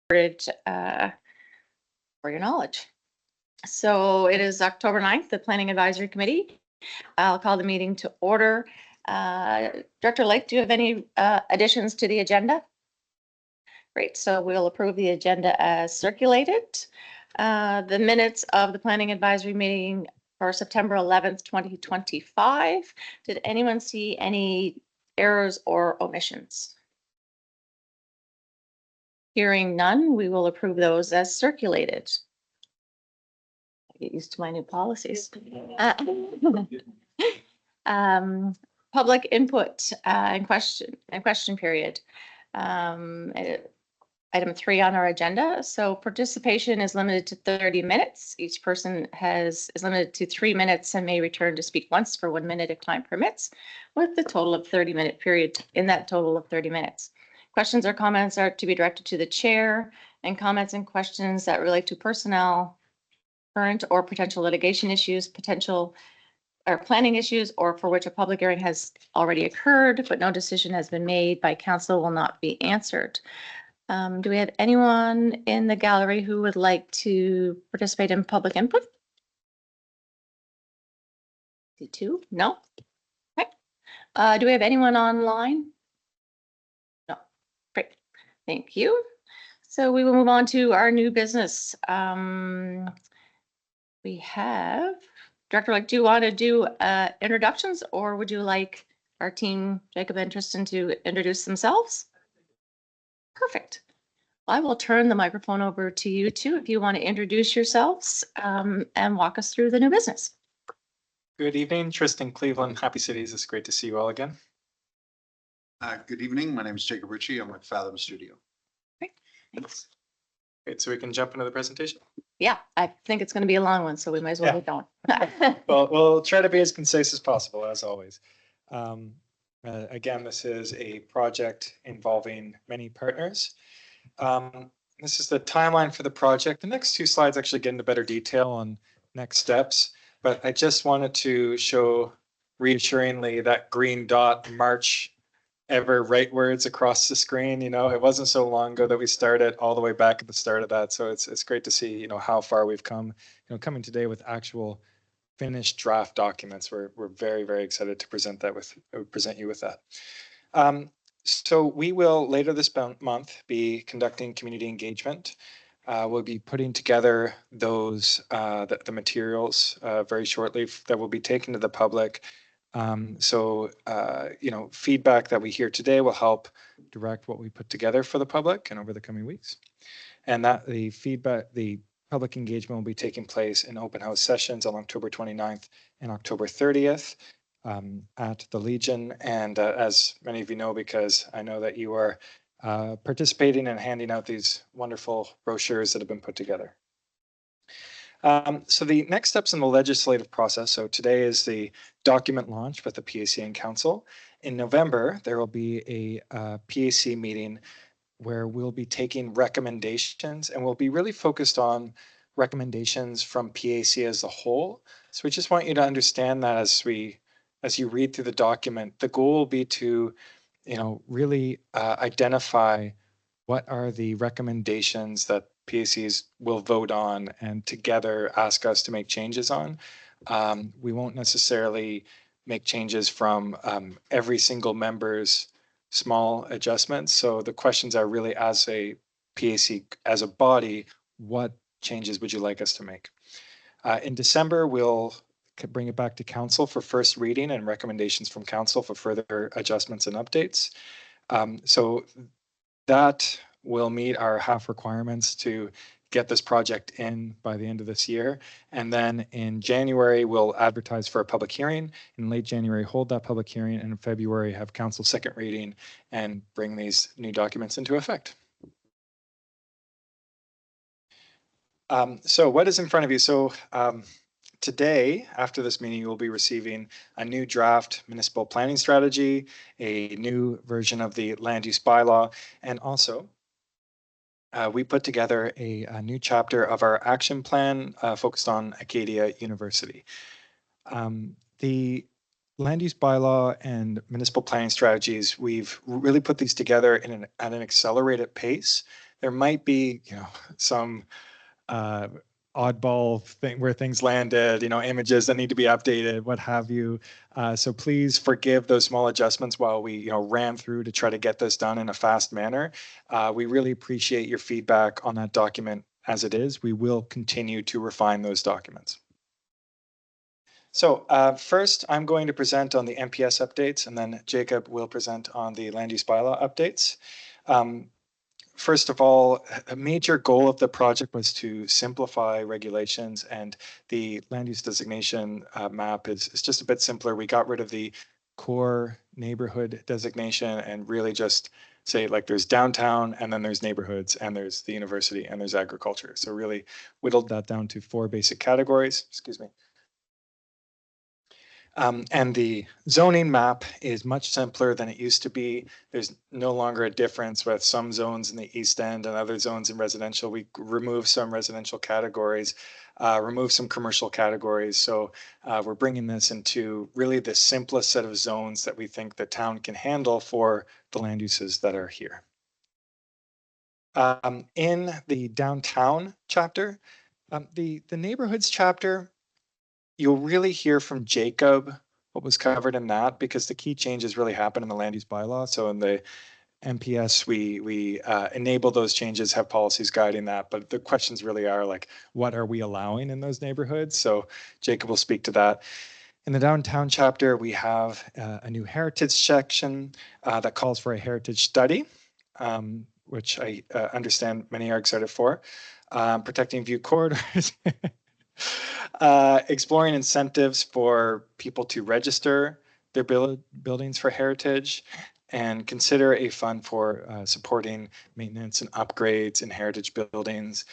for your knowledge. So it is October 9th, the Planning Advisory Committee. I'll call the meeting to order. Director Lake, do you have any additions to the agenda? Great, so we'll approve the agenda as circulated. The minutes of the Planning Advisory meeting for September 11th, 2025. Did anyone see any errors or omissions? Hearing none, we will approve those as circulated. I get used to my new policies. Public input and question period. Item 3 on our agenda. So participation is limited to 30 minutes. Each person is limited to 3 minutes and may return to speak once for 1 minute if time permits, with the total of 30-minute period in that total of 30 minutes. Questions or comments are to be directed to the chair, and comments and questions that relate to personnel, current or potential litigation issues, potential or planning issues, or for which a public hearing has already occurred, but no decision has been made by council will not be answered. Do we have anyone in the gallery who would like to participate in public input? C2? No? Okay. Do we have anyone online? No. Great. Thank you. So we will move on to our new business. We have Director Lake, do you want to do introductions, or would you like our team, Jacob and Tristan, to introduce themselves? Perfect. I will turn the microphone over to you two if you want to introduce yourselves and walk us through the new business. Good evening, Tristan Cleveland, Happy Cities. It's great to see you all again. Good evening. My name is Jacob Ritchie. I'm with Fathom Studio. Great. Thanks. Great. So we can jump into the presentation. Yeah, I think it's going to be a long one, so we might as well get going. Well, we'll try to be as concise as possible, as always. Again, this is a project involving many partners. This is the timeline for the project. The next 2 slides actually get into better detail on next steps, but I just wanted to show reassuringly that green dot march ever rightwards across the screen. You know, it wasn't so long ago that we started all the way back at the start of that. So it's great to see, you know, how far we've come, you know, coming today with actual finished draft documents. We're very, very excited to present you with that. So we will later this month be conducting community engagement. We'll be putting together those the materials very shortly that will be taken to the public. So you know, feedback that we hear today will help direct what we put together for the public and over the coming weeks. And that the public engagement will be taking place in open house sessions on October 29th and October 30th. At the Legion, and as many of you know, because I know that you are participating and handing out these wonderful brochures that have been put together. So the next steps in the legislative process. So today is the document launch with the PAC and Council. In November, there will be a PAC meeting where we'll be taking recommendations, and we'll be really focused on recommendations from PAC as a whole. So we just want you to understand that as you read through the document, the goal will be to, you know, really identify what are the recommendations that PACs will vote on and together ask us to make changes on. We won't necessarily make changes from every single member's small adjustments. So the questions are really, as a PAC, as a body, what changes would you like us to make? In December, we'll bring it back to council for first reading and recommendations from council for further adjustments and updates. So that will meet our half requirements to get this project in by the end of this year. And then in January, we'll advertise for a public hearing. In late January, hold that public hearing, and in February, have council second reading and bring these new documents into effect. So what is in front of you? So today, after this meeting, you will be receiving a new draft municipal planning strategy, a new version of the land use bylaw, and also we put together a new chapter of our action plan focused on Acadia University. The land use bylaw and municipal planning strategies, we've really put these together at an accelerated pace. there might be, some oddball thing where things landed, images that need to be updated, what have you. So please forgive those small adjustments while we, ran through to try to get this done in a fast manner. We really appreciate your feedback on that document as it is. We will continue to refine those documents. So first, I'm going to present on the MPS updates, and then Jacob will present on the land use bylaw updates. First of all, a major goal of the project was to simplify regulations, and the land use designation map is just a bit simpler. We got rid of the core neighborhood designation and really just say like there's downtown and then there's neighborhoods and there's the university and there's agriculture. So really whittled that down to 4 basic categories. Excuse me. And the zoning map is much simpler than it used to be. There's no longer a difference with some zones in the East End and other zones in residential. We remove some residential categories, remove some commercial categories. So we're bringing this into really the simplest set of zones that we think the town can handle for the land uses that are here. In the downtown chapter, the neighborhoods chapter, you'll really hear from Jacob what was covered in that, because the key changes really happen in the land use bylaw. So in the MPS, we enable those changes, have policies guiding that. But the questions really are like, what are we allowing in those neighborhoods? So Jacob will speak to that. In the downtown chapter, we have a new heritage section that calls for a heritage study, which I understand many are excited for. Protecting view corridors. Exploring incentives for people to register their buildings for heritage, and consider a fund for supporting maintenance and upgrades in heritage buildings.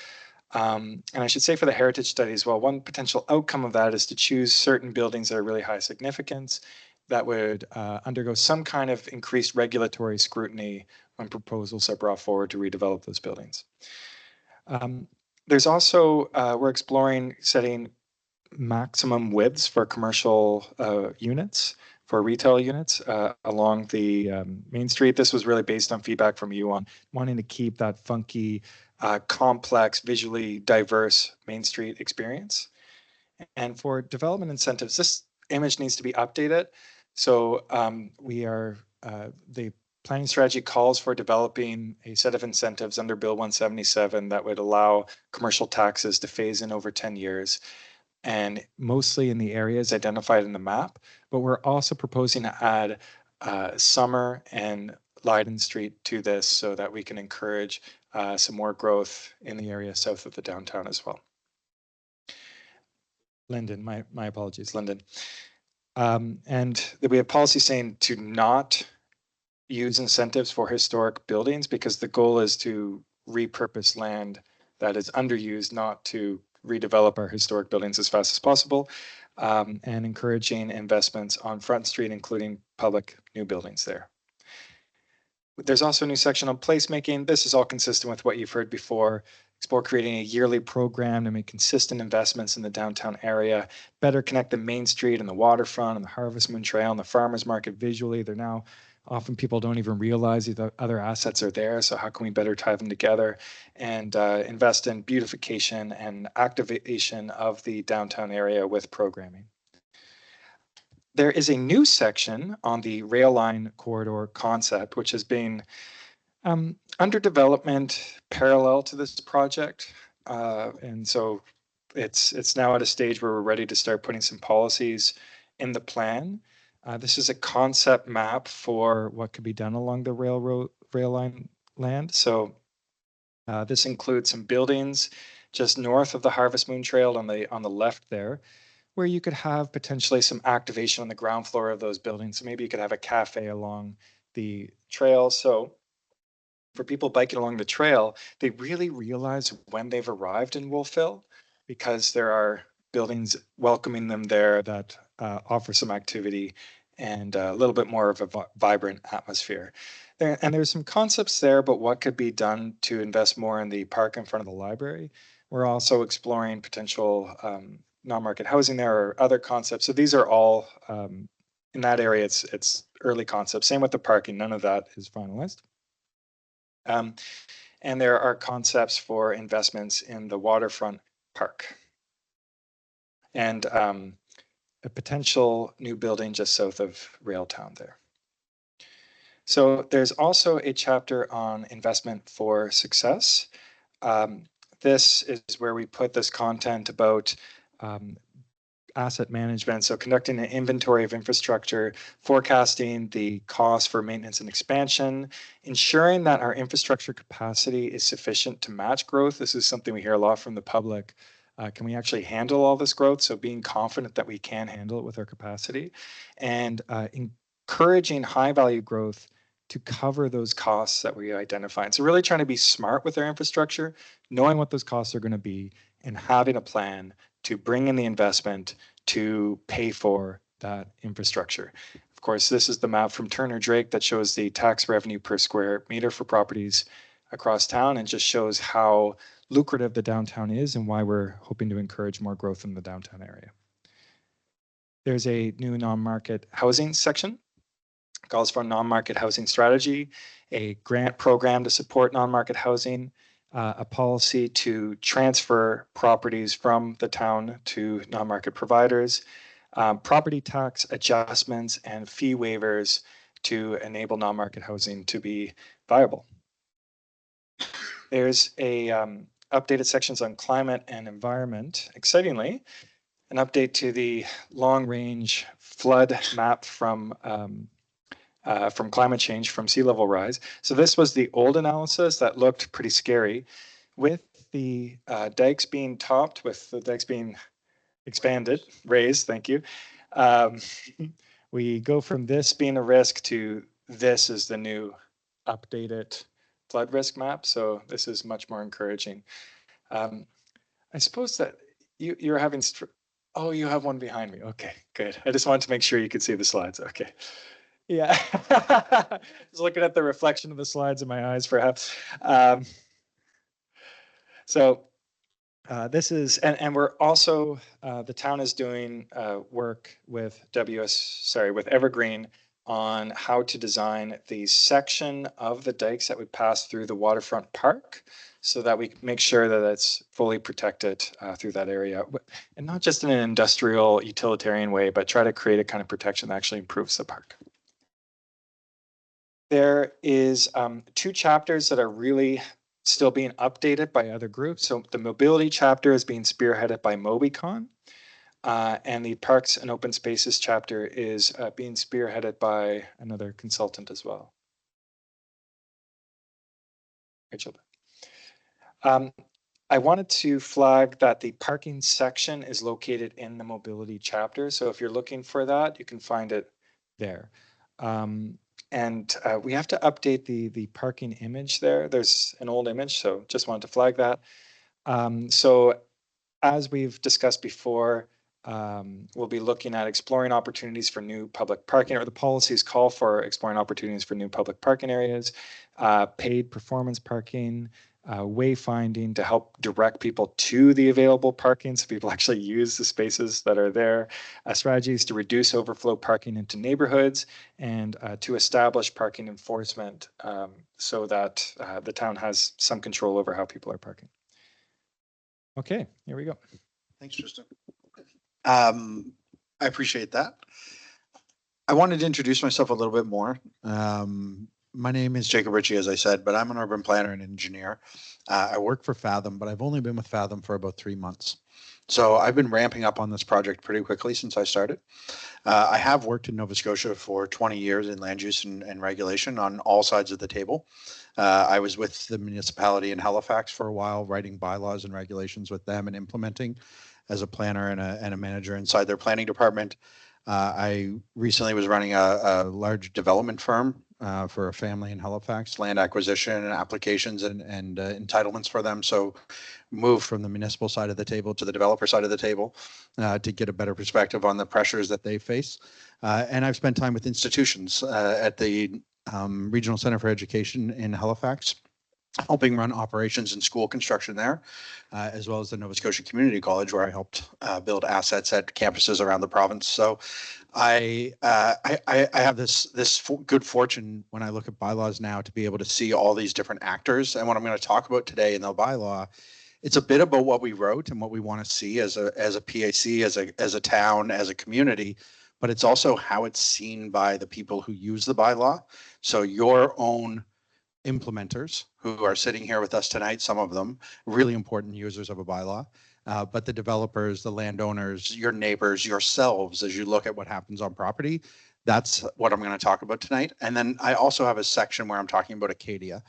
And I should say for the heritage studies, well, one potential outcome of that is to choose certain buildings that are really high significance that would undergo some kind of increased regulatory scrutiny when proposals are brought forward to redevelop those buildings. There's also, we're exploring setting maximum widths for commercial units, for retail units along the Main Street. This was really based on feedback from you on wanting to keep that funky, complex, visually diverse Main Street experience. And for development incentives, this image needs to be updated. So the planning strategy calls for developing a set of incentives under Bill 177 that would allow commercial taxes to phase in over 10 years, and mostly in the areas identified in the map. But we're also proposing to add Summer and Leyden Street to this so that we can encourage some more growth in the area south of the downtown as well. Linden, my apologies, Linden. And we have policy saying to not use incentives for historic buildings, because the goal is to repurpose land that is underused, not to redevelop our historic buildings as fast as possible, and encouraging investments on Front Street, including public new buildings there. There's also a new section on placemaking. This is all consistent with what you've heard before. Explore creating a yearly program to make consistent investments in the downtown area, better connect the Main Street and the waterfront and the Harvest Moon Trail and the farmers market visually. They're now often people don't even realize the other assets are there. So how can we better tie them together, and invest in beautification and activation of the downtown area with programming? There is a new section on the rail line corridor concept, which has been under development parallel to this project. And so it's now at a stage where we're ready to start putting some policies in the plan. This is a concept map for what could be done along the rail line land. So this includes some buildings just north of the Harvest Moon Trail on the left there, where you could have potentially some activation on the ground floor of those buildings. So maybe you could have a cafe along the trail. So for people biking along the trail, they really realize when they've arrived in Wolfville, because there are buildings welcoming them there that offer some activity and a little bit more of a vibrant atmosphere. There's some concepts there, but what could be done to invest more in the park in front of the library? We're also exploring potential non-market housing there or other concepts. So these are all in that area. It's early concepts. Same with the parking. None of that is finalized. And there are concepts for investments in the waterfront park and a potential new building just south of Railtown there. So there's also a chapter on investment for success. This is where we put this content about asset management. So conducting an inventory of infrastructure, forecasting the cost for maintenance and expansion, ensuring that our infrastructure capacity is sufficient to match growth. This is something we hear a lot from the public. Can we actually handle all this growth? So being confident that we can handle it with our capacity, and encouraging high value growth to cover those costs that we identify. And so really trying to be smart with our infrastructure, knowing what those costs are going to be, and having a plan to bring in the investment to pay for that infrastructure. Of course, this is the map from Turner Drake that shows the tax revenue per square meter for properties across town, and just shows how lucrative the downtown is and why we're hoping to encourage more growth in the downtown area. There's a new non-market housing section. Calls for a non-market housing strategy, a grant program to support non-market housing, a policy to transfer properties from the town to non-market providers, property tax adjustments and fee waivers to enable non-market housing to be viable. There's a updated sections on climate and environment. Excitingly, an update to the long-range flood map from climate change, from sea level rise. So this was the old analysis that looked pretty scary. With the dikes being topped, with the dikes being expanded, raised, thank you. We go from this being a risk to this is the new updated flood risk map. So this is much more encouraging. I suppose that you're having, oh, you have one behind me. Okay, good. I just wanted to make sure you could see the slides. Okay. Yeah, just looking at the reflection of the slides in my eyes, perhaps. So this is, and we're also, the town is doing work with with Evergreen on how to design the section of the dikes that would pass through the waterfront park, so that we make sure that it's fully protected through that area, and not just in an industrial utilitarian way, but try to create a kind of protection that actually improves the park. There is 2 chapters that are really still being updated by other groups. So the mobility chapter is being spearheaded by Mobicon, and the parks and open spaces chapter is being spearheaded by another consultant as well. Rachel. I wanted to flag that the parking section is located in the mobility chapter. So if you're looking for that, you can find it there. And we have to update the parking image there. There's an old image, so just wanted to flag that. So as we've discussed before, we'll be looking at exploring opportunities for new public parking, or the policies call for exploring opportunities for new public parking areas, paid performance parking, wayfinding to help direct people to the available parking so people actually use the spaces that are there, strategies to reduce overflow parking into neighborhoods, and to establish parking enforcement so that the town has some control over how people are parking. Okay, here we go. Thanks, Tristan. I appreciate that. I wanted to introduce myself a little bit more. My name is Jacob Ritchie, as I said, but I'm an urban planner and engineer. I work for Fathom, but I've only been with Fathom for about 3 months. So I've been ramping up on this project pretty quickly since I started. I have worked in Nova Scotia for 20 years in land use and regulation on all sides of the table. I was with the municipality in Halifax for a while, writing bylaws and regulations with them and implementing as a planner and a manager inside their planning department. I recently was running a large development firm for a family in Halifax, land acquisition and applications and entitlements for them. So moved from the municipal side of the table to the developer side of the table to get a better perspective on the pressures that they face. And I've spent time with institutions at the Regional Center for Education in Halifax, helping run operations and school construction there, as well as the Nova Scotia Community College, where I helped build assets at campuses around the province. So I have this good fortune when I look at bylaws now to be able to see all these different actors. And what I'm going to talk about today in the bylaw, it's a bit about what we wrote and what we want to see as a PAC, as a town, as a community, but it's also how it's seen by the people who use the bylaw. So your own implementers who are sitting here with us tonight, some of them really important users of a bylaw, but the developers, the landowners, your neighbors, yourselves, as you look at what happens on property, that's what I'm going to talk about tonight. And then I also have a section where I'm talking about Acadia.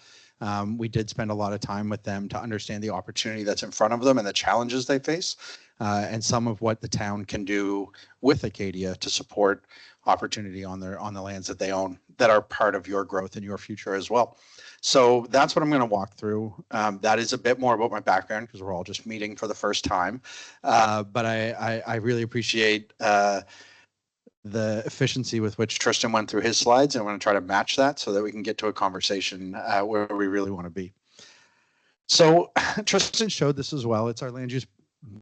We did spend a lot of time with them to understand the opportunity that's in front of them and the challenges they face, and some of what the town can do with Acadia to support opportunity on the lands that they own that are part of your growth and your future as well. So that's what I'm going to walk through. That is a bit more about my background because we're all just meeting for the first time. But I really appreciate the efficiency with which Tristan went through his slides. And I'm going to try to match that so that we can get to a conversation where we really want to be. So Tristan showed this as well. It's our land use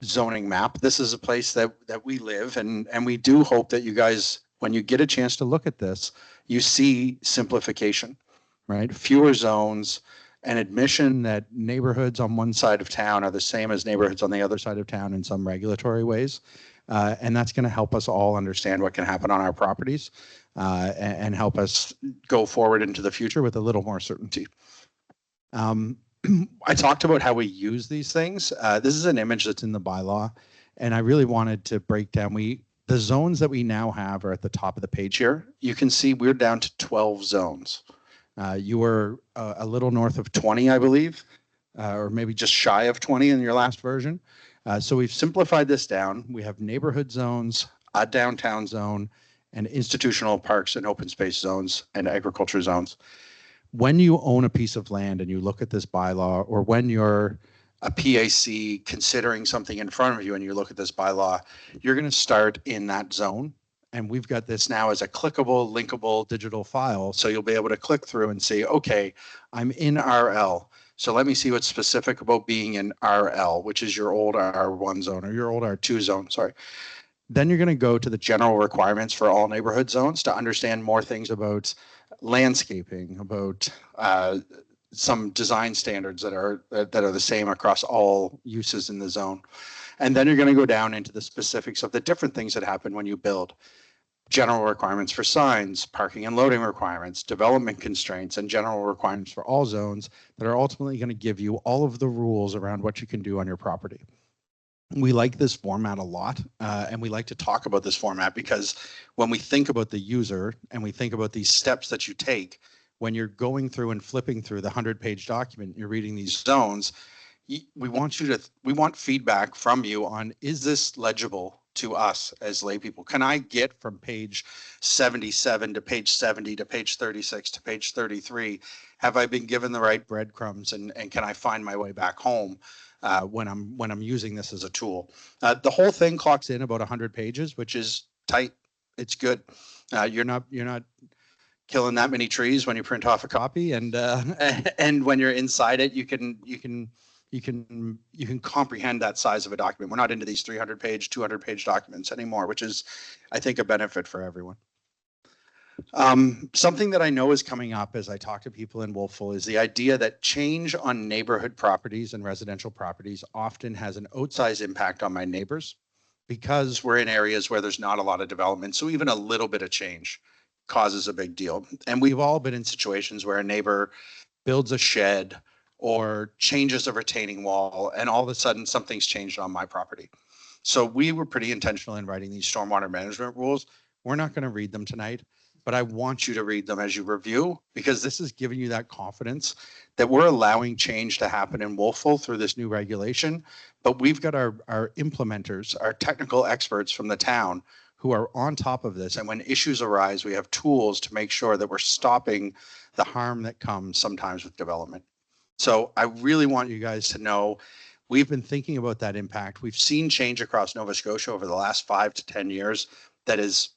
zoning map. This is a place that we live, and we do hope that you guys, when you get a chance to look at this, you see simplification, right? Fewer zones, an admission that neighborhoods on one side of town are the same as neighborhoods on the other side of town in some regulatory ways. And that's going to help us all understand what can happen on our properties and help us go forward into the future with a little more certainty. I talked about how we use these things. This is an image that's in the bylaw, and I really wanted to break down. The zones that we now have are at the top of the page here. You can see we're down to 12 zones. You were a little north of 20, I believe, or maybe just shy of 20 in your last version. So we've simplified this down. We have neighborhood zones, a downtown zone, and institutional parks and open space zones and agriculture zones. When you own a piece of land and you look at this bylaw, or when you're a PAC considering something in front of you and you look at this bylaw, you're going to start in that zone. And we've got this now as a clickable, linkable digital file. So you'll be able to click through and see, okay, I'm in RL. So let me see what's specific about being in RL, which is your old R1 zone or your old R2 zone, sorry. Then you're going to go to the general requirements for all neighborhood zones to understand more things about landscaping, about some design standards that are the same across all uses in the zone. And then you're going to go down into the specifics of the different things that happen when you build. General requirements for signs, parking and loading requirements, development constraints, and general requirements for all zones that are ultimately going to give you all of the rules around what you can do on your property. We like this format a lot, and we like to talk about this format because when we think about the user and we think about these steps that you take, when you're going through and flipping through the 100-page document, you're reading these zones, we want feedback from you on, is this legible to us as lay people? Can I get from page 77 to page 70 to page 36 to page 33? Have I been given the right breadcrumbs, and can I find my way back home when I'm using this as a tool? The whole thing clocks in about 100 pages, which is tight. It's good. You're not killing that many trees when you print off a copy, and when you're inside it, you can comprehend that size of a document. We're not into these 300-page, 200-page documents anymore, which is, I think, a benefit for everyone. Something that I know is coming up as I talk to people in Wolfville is the idea that change on neighborhood properties and residential properties often has an outsized impact on my neighbors because we're in areas where there's not a lot of development. So even a little bit of change causes a big deal. And we've all been in situations where a neighbor builds a shed or changes a retaining wall, and all of a sudden something's changed on my property. So we were pretty intentional in writing these stormwater management rules. We're not going to read them tonight, but I want you to read them as you review, because this is giving you that confidence that we're allowing change to happen in Wolfville through this new regulation. But we've got our implementers, our technical experts from the town who are on top of this. And when issues arise, we have tools to make sure that we're stopping the harm that comes sometimes with development. So I really want you guys to know we've been thinking about that impact. We've seen change across Nova Scotia over the last 5 to 10 years that is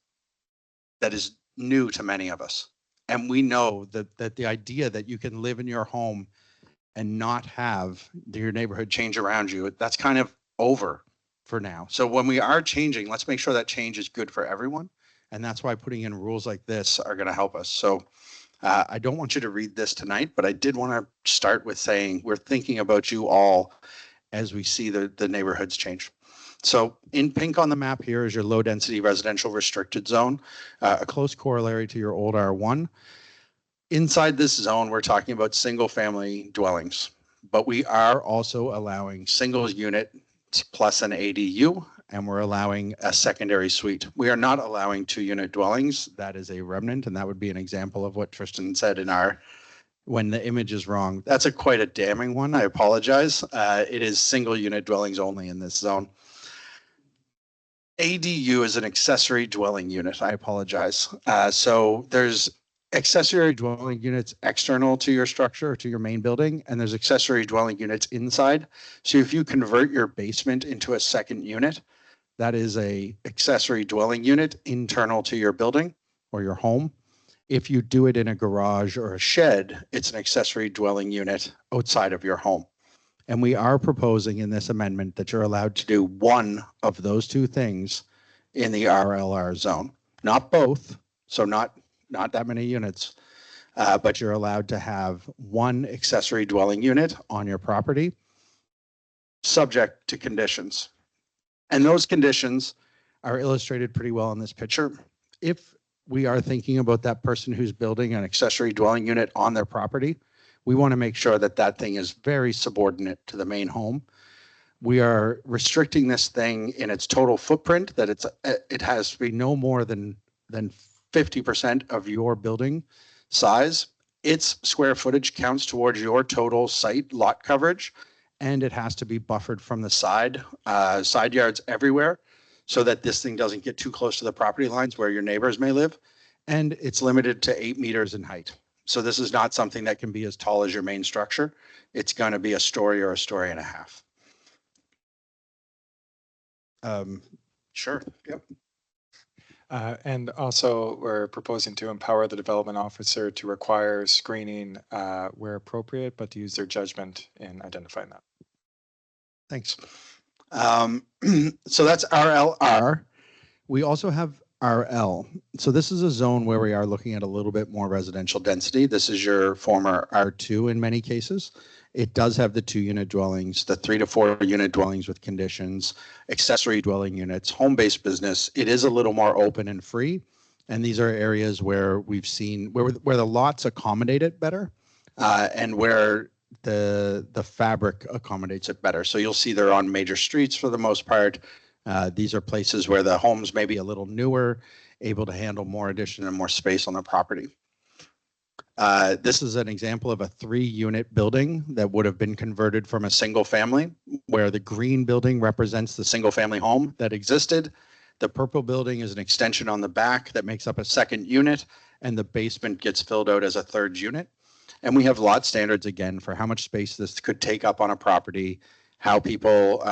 new to many of us. And we know that the idea that you can live in your home and not have your neighborhood change around you, that's kind of over for now. So when we are changing, let's make sure that change is good for everyone. And that's why putting in rules like this are going to help us. So I don't want you to read this tonight, but I did want to start with saying we're thinking about you all as we see the neighborhoods change. So in pink on the map here is your low density residential restricted zone, a close corollary to your old R1. Inside this zone, we're talking about single family dwellings, but we are also allowing single unit plus an ADU, and we're allowing a secondary suite. We are not allowing 2-unit dwellings. That is a remnant, and that would be an example of what Tristan said in our, when the image is wrong. That's quite a damning one. I apologize. It is single unit dwellings only in this zone. ADU is an accessory dwelling unit. I apologize. So there's accessory dwelling units external to your structure or to your main building, and there's accessory dwelling units inside. So if you convert your basement into a second unit, that is a accessory dwelling unit internal to your building or your home. If you do it in a garage or a shed, it's an accessory dwelling unit outside of your home. And we are proposing in this amendment that you're allowed to do one of those two things in the RLR zone, not both. So not that many units, but you're allowed to have one accessory dwelling unit on your property, subject to conditions. And those conditions are illustrated pretty well in this picture. If we are thinking about that person who's building an accessory dwelling unit on their property, we want to make sure that that thing is very subordinate to the main home. We are restricting this thing in its total footprint, that it has to be no more than 50% of your building size. Its square footage counts towards your total site lot coverage, and it has to be buffered from the side yards everywhere, so that this thing doesn't get too close to the property lines where your neighbors may live. And it's limited to 8 meters in height. So this is not something that can be as tall as your main structure. It's going to be a story or a story and a half. Sure. Yep. And also, we're proposing to empower the development officer to require screening where appropriate, but to use their judgment in identifying that. Thanks. So that's RLR. We also have RL. So this is a zone where we are looking at a little bit more residential density. This is your former R2 in many cases. It does have the 2-unit dwellings, the 3 to 4 unit dwellings with conditions, accessory dwelling units, home-based business. It is a little more open and free. And these are areas where we've seen where the lots accommodate it better, and where the fabric accommodates it better. So you'll see they're on major streets for the most part. These are places where the homes may be a little newer, able to handle more addition and more space on the property. This is an example of a 3-unit building that would have been converted from a single family, where the green building represents the single family home that existed. The purple building is an extension on the back that makes up a second unit, and the basement gets filled out as a 3rd unit. And we have lot standards again for how much space this could take up on a property, how people,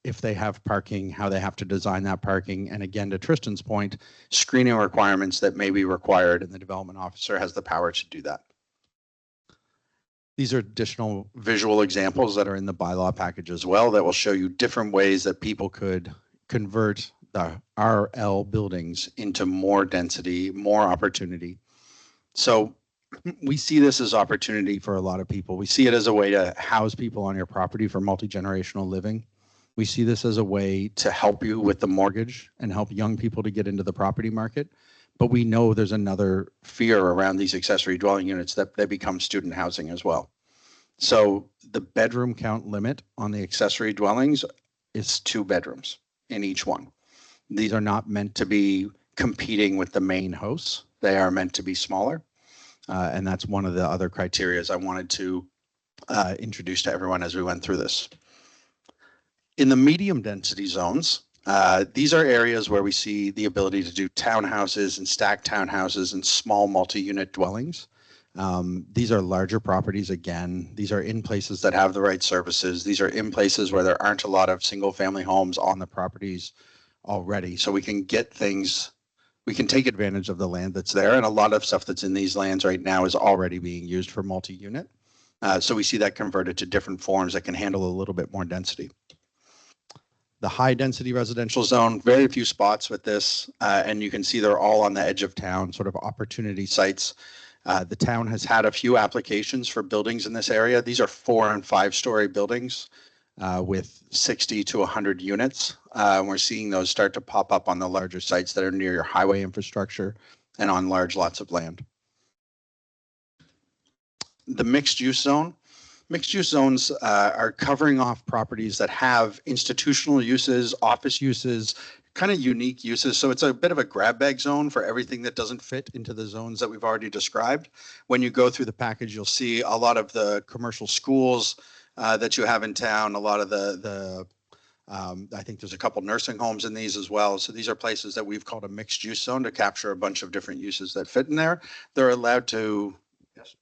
if they have parking, how they have to design that parking. And again, to Tristan's point, screening requirements that may be required, and the development officer has the power to do that. These are additional visual examples that are in the bylaw package as well that will show you different ways that people could convert the RL buildings into more density, more opportunity. So we see this as opportunity for a lot of people. We see it as a way to house people on your property for multi-generational living. We see this as a way to help you with the mortgage and help young people to get into the property market. But we know there's another fear around these accessory dwelling units that they become student housing as well. So the bedroom count limit on the accessory dwellings is 2 bedrooms in each one. These are not meant to be competing with the main house. They are meant to be smaller. And that's one of the other criteria I wanted to introduce to everyone as we went through this. In the medium density zones, these are areas where we see the ability to do townhouses and stacked townhouses and small multi-unit dwellings. These are larger properties again. These are in places that have the right services. These are in places where there aren't a lot of single family homes on the properties already. So we can get things, we can take advantage of the land that's there. And a lot of stuff that's in these lands right now is already being used for multi-unit. So we see that converted to different forms that can handle a little bit more density. The high density residential zone, very few spots with this, and you can see they're all on the edge of town, sort of opportunity sites. The town has had a few applications for buildings in this area. These are 4 and 5 story buildings with 60 to 100 units. We're seeing those start to pop up on the larger sites that are near your highway infrastructure and on large lots of land. The mixed use zone. Mixed use zones are covering off properties that have institutional uses, office uses, kind of unique uses. So it's a bit of a grab bag zone for everything that doesn't fit into the zones that we've already described. When you go through the package, you'll see a lot of the commercial schools that you have in town, a lot of I think there's a couple nursing homes in these as well. So these are places that we've called a mixed use zone to capture a bunch of different uses that fit in there. They're allowed to, yes,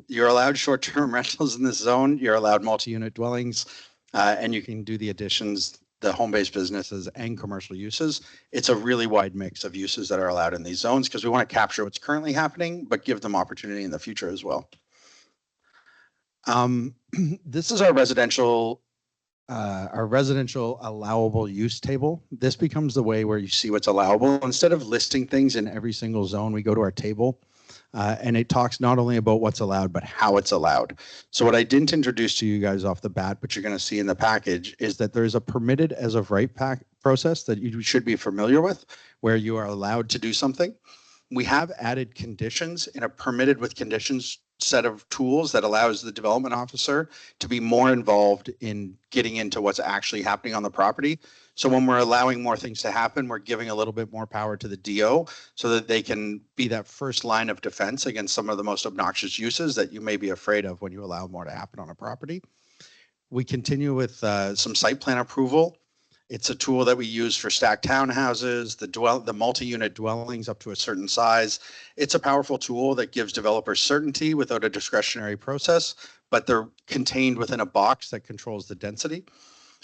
you're allowed short-term rentals in this zone. You're allowed multi-unit dwellings, and you can do the additions, the home-based businesses and commercial uses. It's a really wide mix of uses that are allowed in these zones because we want to capture what's currently happening, but give them opportunity in the future as well. This is our residential allowable use table. This becomes the way where you see what's allowable. Instead of listing things in every single zone, we go to our table. And it talks not only about what's allowed, but how it's allowed. So what I didn't introduce to you guys off the bat, but you're going to see in the package, is that there's a permitted as of right process that you should be familiar with, where you are allowed to do something. We have added conditions in a permitted with conditions set of tools that allows the development officer to be more involved in getting into what's actually happening on the property. So when we're allowing more things to happen, we're giving a little bit more power to the DO so that they can be that first line of defense against some of the most obnoxious uses that you may be afraid of when you allow more to happen on a property. We continue with some site plan approval. It's a tool that we use for stacked townhouses, the multi-unit dwellings up to a certain size. It's a powerful tool that gives developers certainty without a discretionary process, but they're contained within a box that controls the density.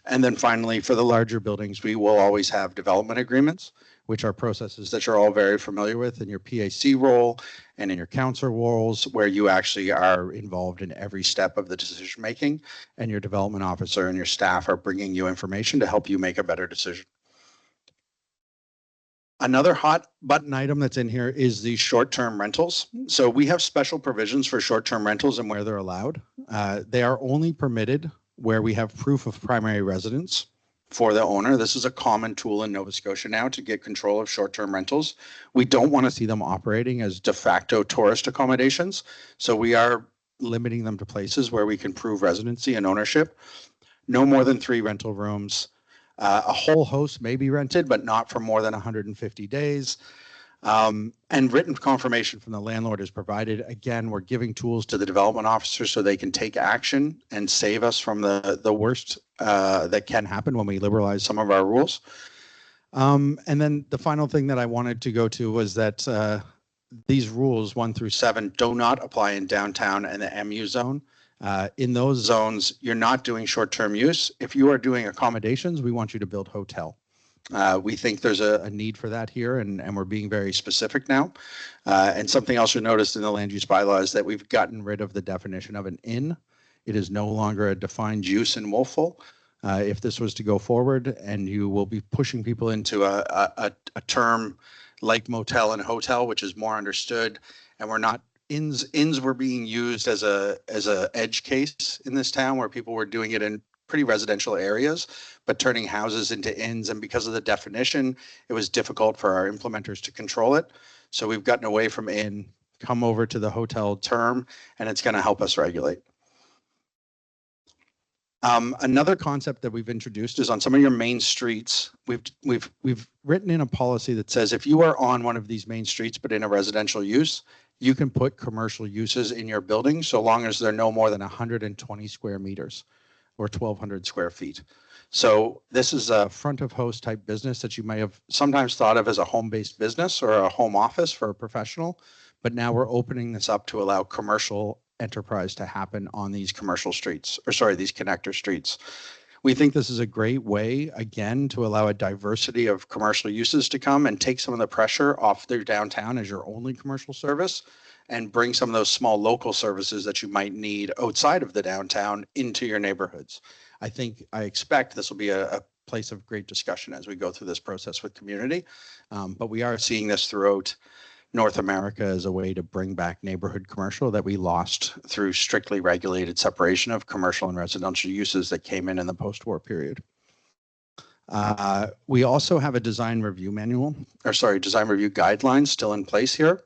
And then finally, for the larger buildings, we will always have development agreements, which are processes that you're all very familiar with in your PAC role and in your counselor roles, where you actually are involved in every step of the decision making, and your development officer and your staff are bringing you information to help you make a better decision. Another hot button item that's in here is the short-term rentals. So we have special provisions for short-term rentals and where they're allowed. They are only permitted where we have proof of primary residence for the owner. This is a common tool in Nova Scotia now to get control of short-term rentals. We don't want to see them operating as de facto tourist accommodations. So we are limiting them to places where we can prove residency and ownership. No more than 3 rental rooms. A whole house may be rented, but not for more than 150 days. And written confirmation from the landlord is provided. Again, we're giving tools to the development officer so they can take action and save us from the worst that can happen when we liberalize some of our rules. And then the final thing that I wanted to go to was that these rules 1 through 7 do not apply in downtown and the MU zone. In those zones, you're not doing short-term use. If you are doing accommodations, we want you to build hotel. We think there's a need for that here, and we're being very specific now. And something else you noticed in the land use bylaw is that we've gotten rid of the definition of an inn. It is no longer a defined use in Wolfville. If this was to go forward, and you will be pushing people into a term like motel and hotel, which is more understood, and we're not inns were being used as a edge case in this town where people were doing it in pretty residential areas, but turning houses into inns. And because of the definition, it was difficult for our implementers to control it. So we've gotten away from inn, come over to the hotel term, and it's going to help us regulate. Another concept that we've introduced is on some of your main streets. We've written in a policy that says if you are on one of these main streets, but in a residential use, you can put commercial uses in your building so long as they're no more than 120 square meters. Or 1,200 square feet. So this is a front of house type business that you may have sometimes thought of as a home-based business or a home office for a professional, but now we're opening this up to allow commercial enterprise to happen on these commercial streets, or sorry, these connector streets. We think this is a great way, again, to allow a diversity of commercial uses to come and take some of the pressure off their downtown as your only commercial service and bring some of those small local services that you might need outside of the downtown into your neighborhoods. I expect this will be a place of great discussion as we go through this process with community. But we are seeing this throughout North America as a way to bring back neighborhood commercial that we lost through strictly regulated separation of commercial and residential uses that came in the post-war period. We also have a design review design review guidelines still in place here.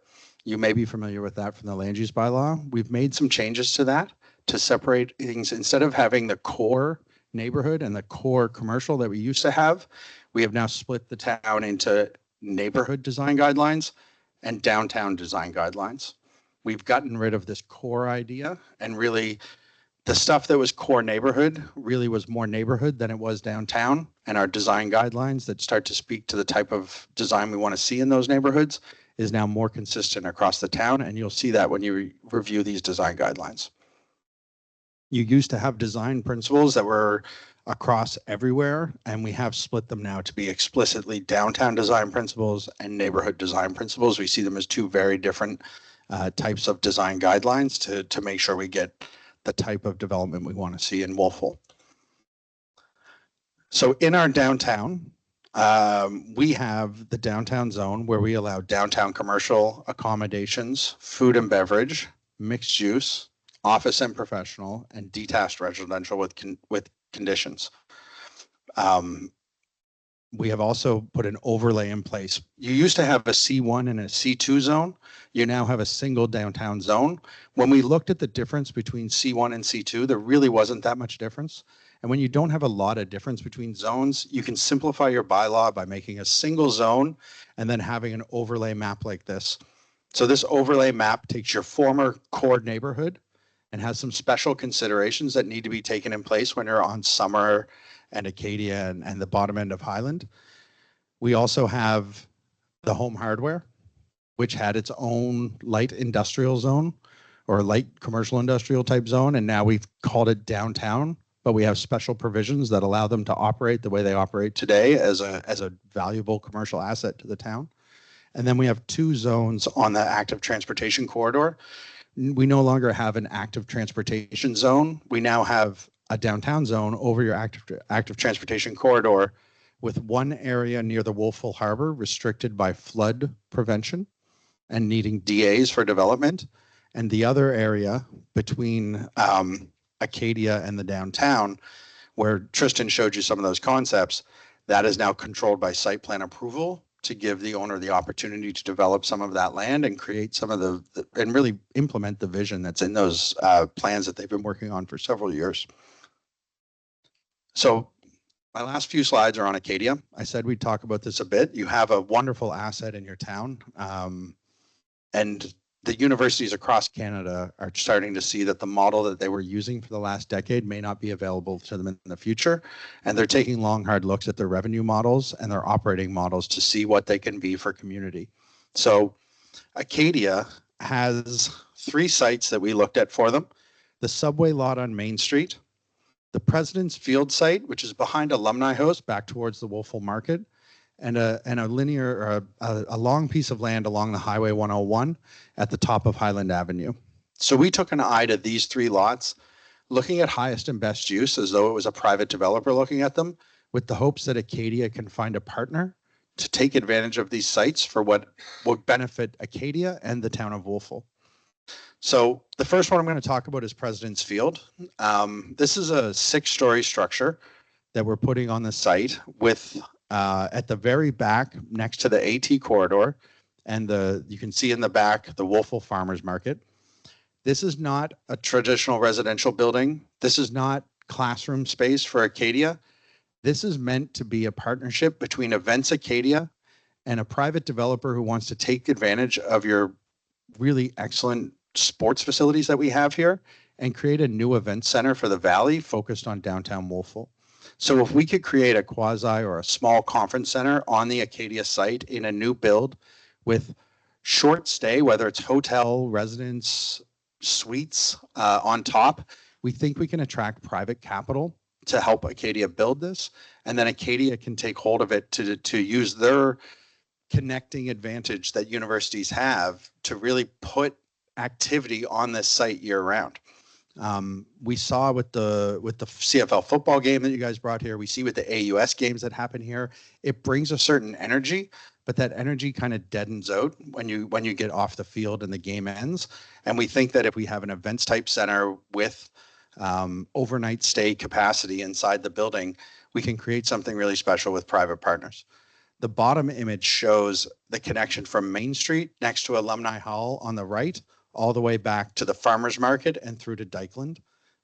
You may be familiar with that from the land use bylaw. We've made some changes to that to separate things. Instead of having the core neighborhood and the core commercial that we used to have, we have now split the town into neighborhood design guidelines and downtown design guidelines. We've gotten rid of this core idea, and really the stuff that was core neighborhood really was more neighborhood than it was downtown, and our design guidelines that start to speak to the type of design we want to see in those neighborhoods is now more consistent across the town, and you'll see that when you review these design guidelines. You used to have design principles that were across everywhere, and we have split them now to be explicitly downtown design principles and neighborhood design principles. We see them as two very different types of design guidelines to make sure we get the type of development we want to see in Wolfville. So in our downtown, we have the downtown zone where we allow downtown commercial accommodations, food and beverage, mixed use, office and professional, and detached residential with conditions. We have also put an overlay in place. You used to have a C1 and a C2 zone. You now have a single downtown zone. When we looked at the difference between C1 and C2, there really wasn't that much difference. And when you don't have a lot of difference between zones, you can simplify your bylaw by making a single zone and then having an overlay map like this. So this overlay map takes your former core neighborhood and has some special considerations that need to be taken in place when you're on Summer and Acadia and the bottom end of Highland. We also have the Home Hardware, which had its own light industrial zone or light commercial industrial type zone, and now we've called it downtown, but we have special provisions that allow them to operate the way they operate today as a valuable commercial asset to the town. And then we have two zones on the active transportation corridor. We no longer have an active transportation zone. We now have a downtown zone over your active transportation corridor with one area near the Wolfville Harbor restricted by flood prevention and needing DAs for development. And the other area between Acadia and the downtown, where Tristan showed you some of those concepts, that is now controlled by site plan approval to give the owner the opportunity to develop some of that land and create some of and really implement the vision that's in those plans that they've been working on for several years. So my last few slides are on Acadia. I said we'd talk about this a bit. You have a wonderful asset in your town. And the universities across Canada are starting to see that the model that they were using for the last decade may not be available to them in the future. And they're taking long, hard looks at their revenue models and their operating models to see what they can be for community. So Acadia has 3 sites that we looked at for them. The subway lot on Main Street, the President's Field site, which is behind Alumni House back towards the Wolfville Market, and a linear or a long piece of land along the Highway 101 at the top of Highland Avenue. So we took an eye to these 3 lots, looking at highest and best use as though it was a private developer looking at them, with the hopes that Acadia can find a partner to take advantage of these sites for what would benefit Acadia and the town of Wolfville. So the first one I'm going to talk about is President's Field. This is a 6-story structure that we're putting on the site with at the very back next to the AT corridor, and you can see in the back the Wolfville Farmers Market. This is not a traditional residential building. This is not classroom space for Acadia. This is meant to be a partnership between Events Acadia and a private developer who wants to take advantage of your really excellent sports facilities that we have here and create a new event center for the Valley focused on downtown Wolfville. So if we could create a quasi or a small conference center on the Acadia site in a new build with short stay, whether it's hotel, residence, suites on top, we think we can attract private capital to help Acadia build this. And then Acadia can take hold of it to use their connecting advantage that universities have to really put activity on this site year round. We saw with the CFL football game that you guys brought here, we see with the AUS games that happen here, it brings a certain energy, but that energy kind of deadens out when you get off the field and the game ends. And we think that if we have an events type center with overnight stay capacity inside the building, we can create something really special with private partners. The bottom image shows the connection from Main Street next to Alumni Hall on the right, all the way back to the farmers market and through to Dykeland.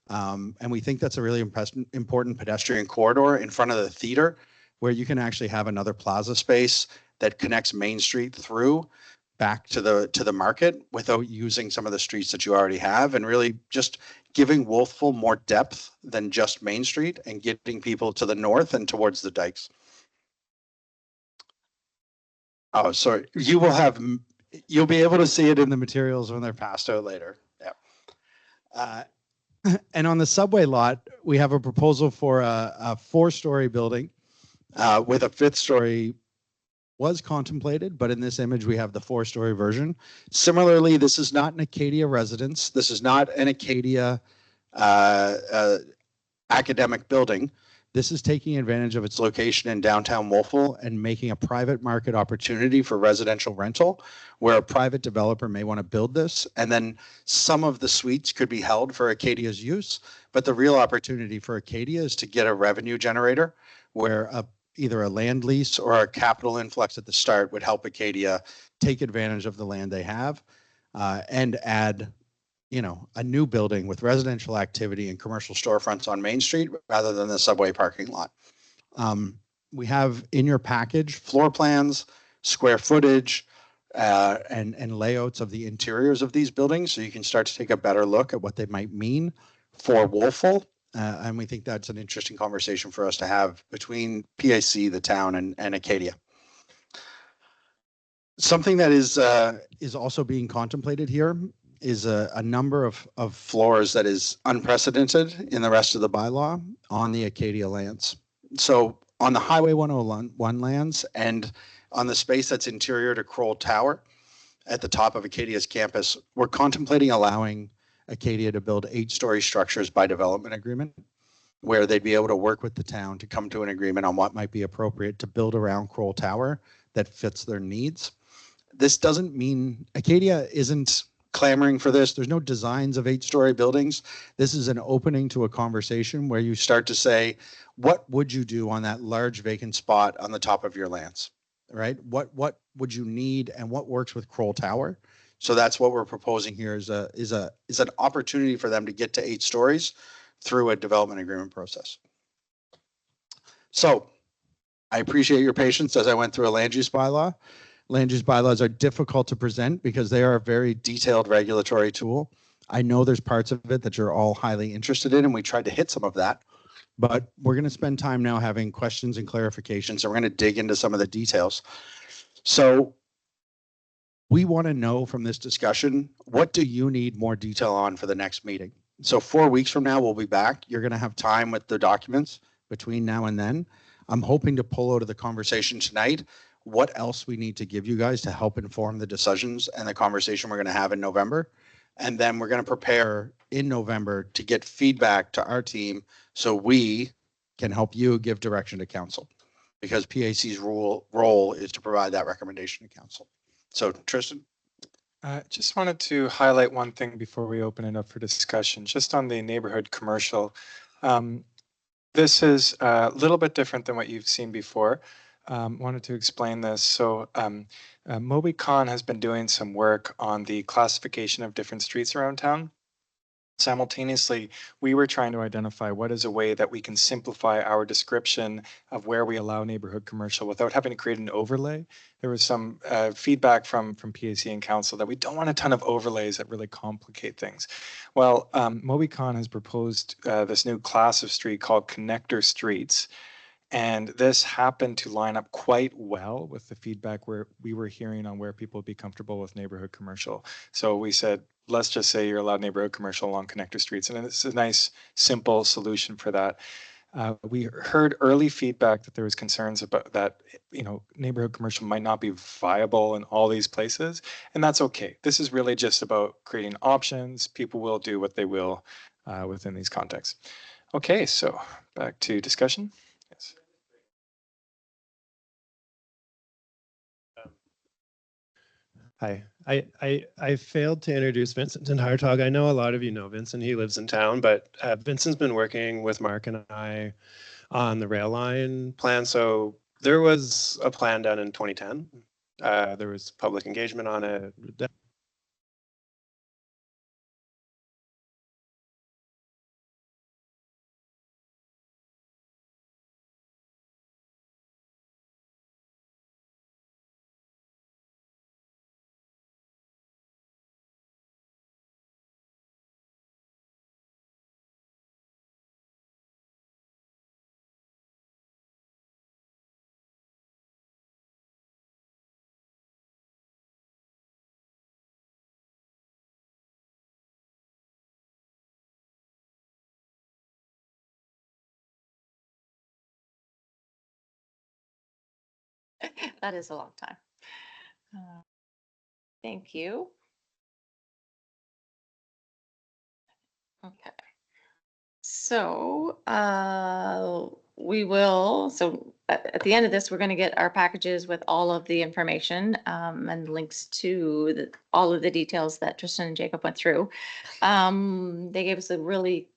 And we think that's a really important pedestrian corridor in front of the theater, where you can actually have another plaza space that connects Main Street through back to the market without using some of the streets that you already have, and really just giving Wolfville more depth than just Main Street and getting people to the north and towards the dikes. Oh, sorry. You'll be able to see it in the materials when they're passed out later. Yeah. And on the subway lot, we have a proposal for a 4-story building with a 5th story was contemplated, but in this image, we have the 4-story version. Similarly, this is not an Acadia residence. This is not an Acadia academic building. This is taking advantage of its location in downtown Wolfville and making a private market opportunity for residential rental, where a private developer may want to build this. And then some of the suites could be held for Acadia's use. But the real opportunity for Acadia is to get a revenue generator where either a land lease or a capital influx at the start would help Acadia take advantage of the land they have and add a new building with residential activity and commercial storefronts on Main Street rather than the subway parking lot. We have in your package floor plans, square footage, and layouts of the interiors of these buildings, so you can start to take a better look at what they might mean for Wolfville. And we think that's an interesting conversation for us to have between PAC, the town, and Acadia. Something that is also being contemplated here is a number of floors that is unprecedented in the rest of the bylaw on the Acadia lands. So on the Highway 101 lands and on the space that's interior to Kroll Tower at the top of Acadia's campus, we're contemplating allowing Acadia to build 8-story structures by development agreement, where they'd be able to work with the town to come to an agreement on what might be appropriate to build around Kroll Tower that fits their needs. This doesn't mean Acadia isn't clamoring for this. There's no designs of 8-story buildings. This is an opening to a conversation where you start to say, what would you do on that large vacant spot on the top of your lands, right? What would you need and what works with Kroll Tower? So that's what we're proposing here is an opportunity for them to get to 8 stories through a development agreement process. So I appreciate your patience as I went through a land use bylaw. Land use bylaws are difficult to present because they are a very detailed regulatory tool. I know there's parts of it that you're all highly interested in, and we tried to hit some of that, but we're going to spend time now having questions and clarifications, and we're going to dig into some of the details. So we want to know from this discussion, what do you need more detail on for the next meeting? So 4 weeks from now, we'll be back. You're going to have time with the documents between now and then. I'm hoping to pull out of the conversation tonight what else we need to give you guys to help inform the decisions and the conversation we're going to have in November. And then we're going to prepare in November to get feedback to our team so we can help you give direction to council, because PAC's role is to provide that recommendation to council. So Tristan? Just wanted to highlight one thing before we open it up for discussion, just on the neighborhood commercial. This is a little bit different than what you've seen before. Wanted to explain this. So MobiCon has been doing some work on the classification of different streets around town. Simultaneously, we were trying to identify what is a way that we can simplify our description of where we allow neighborhood commercial without having to create an overlay. There was some feedback from PAC and council that we don't want a ton of overlays that really complicate things. Well, MobiCon has proposed this new class of street called connector streets. And this happened to line up quite well with the feedback where we were hearing on where people would be comfortable with neighborhood commercial. So we said, let's just say you're allowed neighborhood commercial along connector streets. And it's a nice, simple solution for that. We heard early feedback that there was concerns about that, neighborhood commercial might not be viable in all these places, and that's okay. This is really just about creating options. People will do what they will within these contexts. Okay, so back to discussion. Yes. Hi, I failed to introduce Vincent and Hartog. I know a lot of you know Vincent. He lives in town, but Vincent's been working with Mark and I on the rail line plan. So there was a plan done in 2010. There was public engagement on it. That is a long time. Thank you. Okay. So at the end of this, we're going to get our packages with all of the information and links to all of the details that Tristan and Jacob went through. They gave us a really,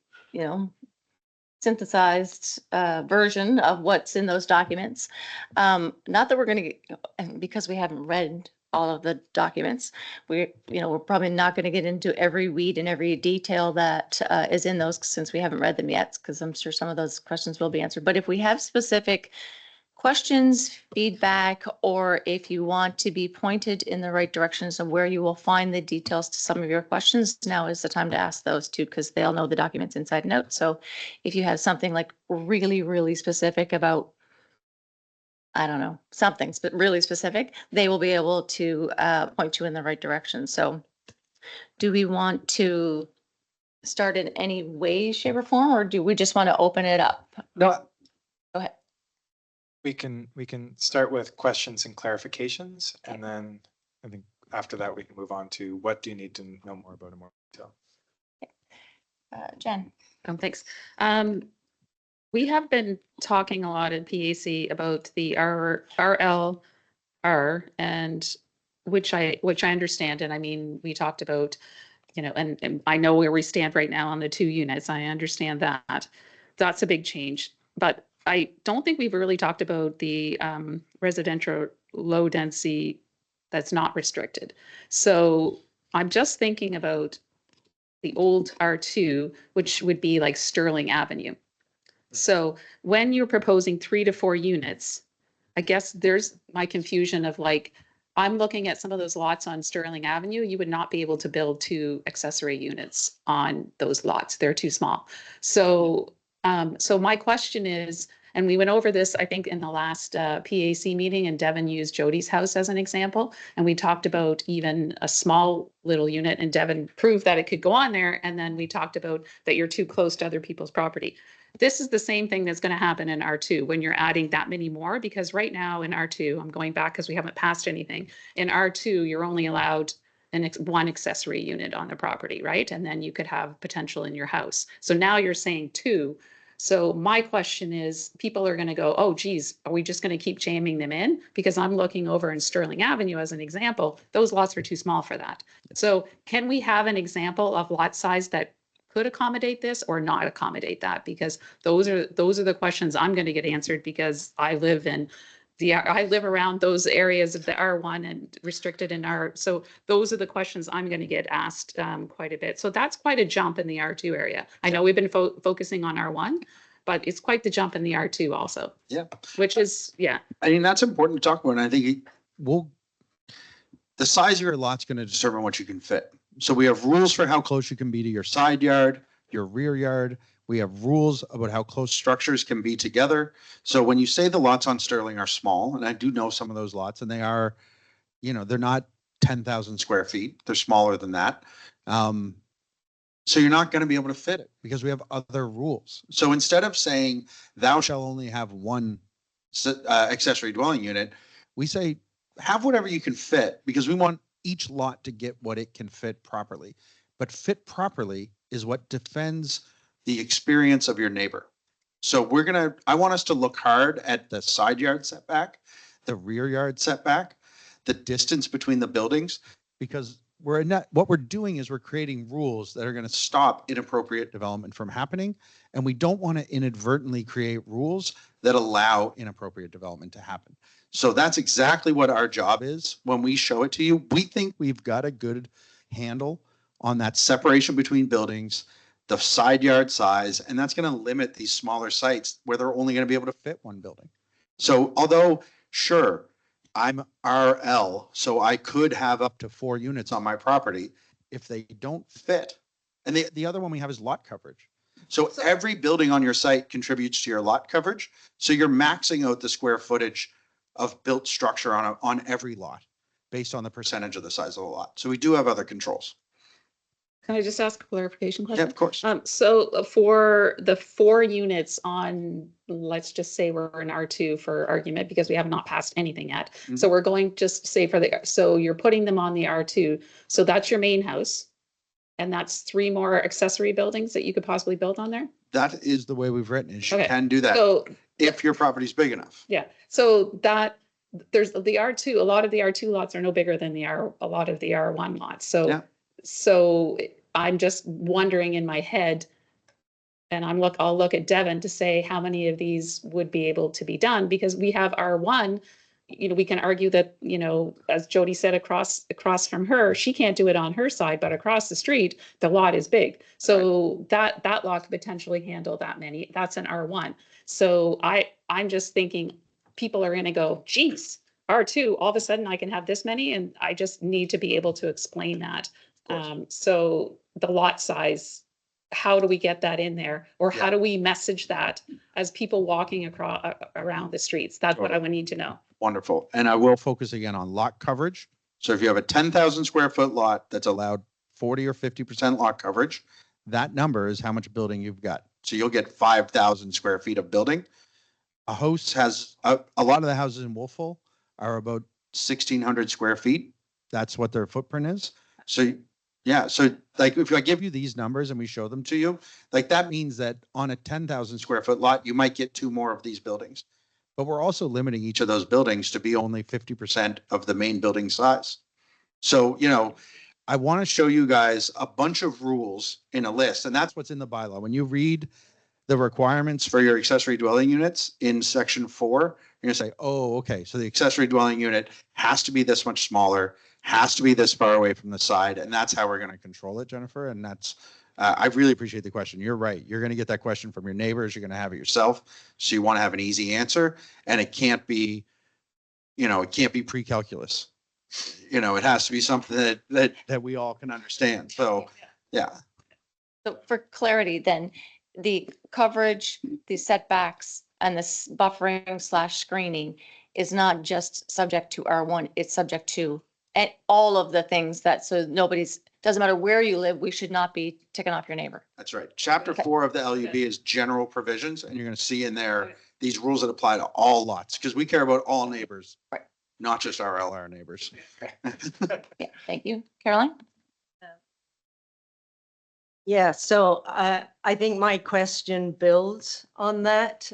synthesized version of what's in those documents. Not that we're going to, because we haven't read all of the documents, we're probably not going to get into every weed and every detail that is in those since we haven't read them yet, because I'm sure some of those questions will be answered. But if we have specific questions, feedback, or if you want to be pointed in the right directions of where you will find the details to some of your questions, now is the time to ask those too, because they'll know the documents inside and out. So if you have something like really, really specific about, I don't know, something really specific, they will be able to point you in the right direction. So do we want to start in any way, shape, or form, or do we just want to open it up? No, Go ahead. we can start with questions and clarifications, and then I think after that we can move on to what do you need to know more about in more detail. Jen. Thanks. We have been talking a lot in PAC about the RLR, and which I understand. And I mean, we talked about, and I know where we stand right now on the 2 units. I understand that. That's a big change. But I don't think we've really talked about the residential low density that's not restricted. So I'm just thinking about the old R2, which would be like Sterling Avenue. So when you're proposing 3 to 4 units, I guess there's my confusion of like, I'm looking at some of those lots on Sterling Avenue, you would not be able to build 2 accessory units on those lots. They're too small. So, so my question is, and we went over this, I think, in the last PAC meeting, and Devin used Jody's house as an example. And we talked about even a small little unit, and Devin proved that it could go on there. And then we talked about that you're too close to other people's property. This is the same thing that's going to happen in R2 when you're adding that many more, because right now in R2, I'm going back because we haven't passed anything. In R2, you're only allowed one accessory unit on the property, right? And then you could have potential in your house. So now you're saying 2. So my question is, people are going to go, oh, geez, are we just going to keep jamming them in? Because I'm looking over in Sterling Avenue as an example, those lots are too small for that. So can we have an example of lot size that could accommodate this or not accommodate that? Because those are the questions I'm going to get answered, because I live around those areas of the R1 and restricted in R. So those are the questions I'm going to get asked quite a bit. So that's quite a jump in the R2 area. I know we've been focusing on R1, but it's quite the jump in the R2 also. Yeah. Which is, yeah. I mean, that's important to talk about. And I think the size of your lot's going to determine what you can fit. So we have rules for how close you can be to your side yard, your rear yard. We have rules about how close structures can be together. So when you say the lots on Sterling are small, and I do know some of those lots, and they are, they're not 10,000 square feet. They're smaller than that. So you're not going to be able to fit it because we have other rules. So instead of saying thou shall only have one accessory dwelling unit, we say have whatever you can fit because we want each lot to get what it can fit properly. But fit properly is what defends the experience of your neighbor. So I want us to look hard at the side yard setback, the rear yard setback, the distance between the buildings, because what we're doing is we're creating rules that are going to stop inappropriate development from happening. And we don't want to inadvertently create rules that allow inappropriate development to happen. So that's exactly what our job is. When we show it to you, we think we've got a good handle on that separation between buildings, the side yard size, and that's going to limit these smaller sites where they're only going to be able to fit one building. So although, sure, I'm RL, so I could have up to 4 units on my property if they don't fit. And the other one we have is lot coverage. So every building on your site contributes to your lot coverage. So you're maxing out the square footage of built structure on every lot based on the percentage of the size of the lot. So we do have other controls. Can I just ask a clarification Yeah, question? of course. So for the 4 units on, let's just say we're in R2 for argument, because we have not passed anything yet. So we're going just say so you're putting them on the R2. So that's your main house. And that's 3 more accessory buildings that you could possibly build on there? That is the way we've written it. You Okay. can do that So, if your property's big enough. yeah, so there's the R2, a lot of the R2 lots are no bigger than a lot of the R1 lots. So Yeah. So I'm just wondering in my head, and I'll look at Devon to say how many of these would be able to be done, because we have R1, we can argue that, as Jody said, across from her, she can't do it on her side, but across the street, the lot is big. So that lot could potentially handle that many. That's an R1. So I'm just thinking people are going to go, geez, R2, all of a sudden I can have this many, and I just need to be able to explain that. So the lot size, how do we get that in there? Or how do we message that as people walking around the streets? That's what I would need to know. Wonderful. And I will focus again on lot coverage. So if you have a 10,000 square foot lot that's allowed 40 or 50% lot coverage, that number is how much building you've got. So you'll get 5,000 square feet of building. A house has, a lot of the houses in Wolfville are about 1,600 square feet. That's what their footprint is. So yeah, so like if I give you these numbers and we show them to you, like that means that on a 10,000 square foot lot, you might get 2 more of these buildings. But we're also limiting each of those buildings to be only 50% of the main building size. So, I want to show you guys a bunch of rules in a list, and that's what's in the bylaw. When you read the requirements for your accessory dwelling units in section 4, you're going to say, oh, okay, so the accessory dwelling unit has to be this much smaller, has to be this far away from the side, and that's how we're going to control it, Jennifer. And that's, I really appreciate the question. You're right. You're going to get that question from your neighbors. You're going to have it yourself. So you want to have an easy answer, and it can't be, it can't be pre-calculus. It has to be something that we all can understand. So, yeah. So for clarity, then, the coverage, the setbacks, and this buffering / screening is not just subject to R1, it's subject to all of the things so doesn't matter where you live, we should not be ticking off your neighbor. That's right. Chapter 4 of the LUB is general provisions, and you're going to see in there these rules that apply to all lots, because we care about all neighbors, Right. Not just our LR neighbors. Yeah, thank you. Caroline? Yeah, so I think my question builds on that.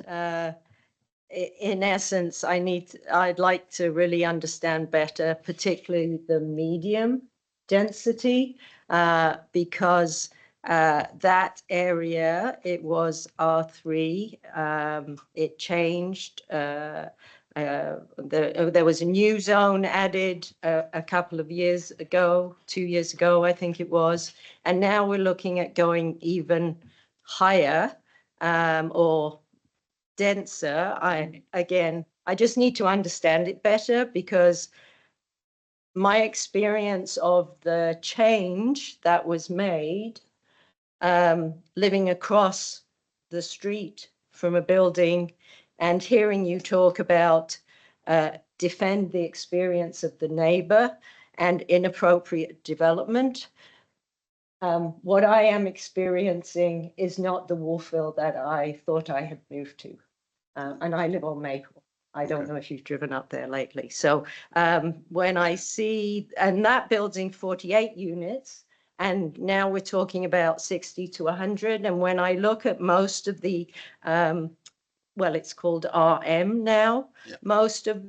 In essence, I'd like to really understand better, particularly the medium density, because that area, it was R3. It changed. There was a new zone added a couple of years ago, 2 years ago, I think it was. And now we're looking at going even higher or denser. I just need to understand it better, because my experience of the change that was made, living across the street from a building and hearing you talk about defend the experience of the neighbor and inappropriate development, What I am experiencing is not the Wolfville that I thought I had moved to. And I live on Maple. I don't know if you've driven up there lately. So when I see, and that building 48 units, and now we're talking about 60 to 100. And when I look at most of the, well, it's called RM now. Yeah. Most of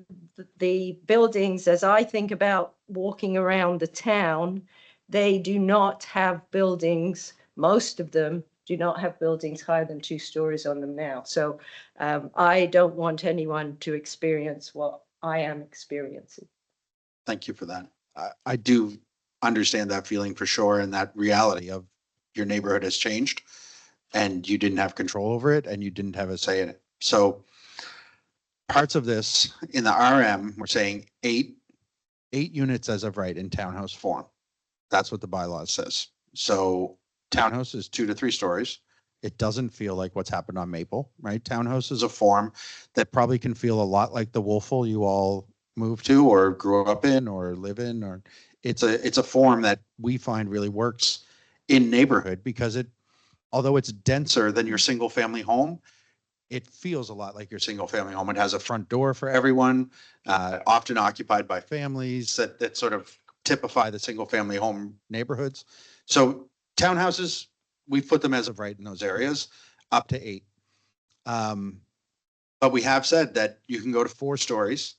the buildings, as I think about walking around the town, they do not have buildings, most of them do not have buildings higher than 2 stories on them now. So I don't want anyone to experience what I am experiencing. Thank you for that. I do understand that feeling for sure, and that reality of your neighborhood has changed and you didn't have control over it and you didn't have a say in it. So parts of this in the RM, we're saying eight units as of right in townhouse form. That's what the bylaw says. So townhouse is 2 to 3 stories. It doesn't feel like what's happened on Maple, right? Townhouse is a form that probably can feel a lot like the Wolfville you all moved to or grew up in or live in, or it's a form that we find really works in neighborhood because it, although it's denser than your single family home, it feels a lot like your single family home. It has a front door for everyone, often occupied by families that sort of typify the single family home neighborhoods. So townhouses, we've put them as of right in those areas, up to 8. But we have said that you can go to 4 stories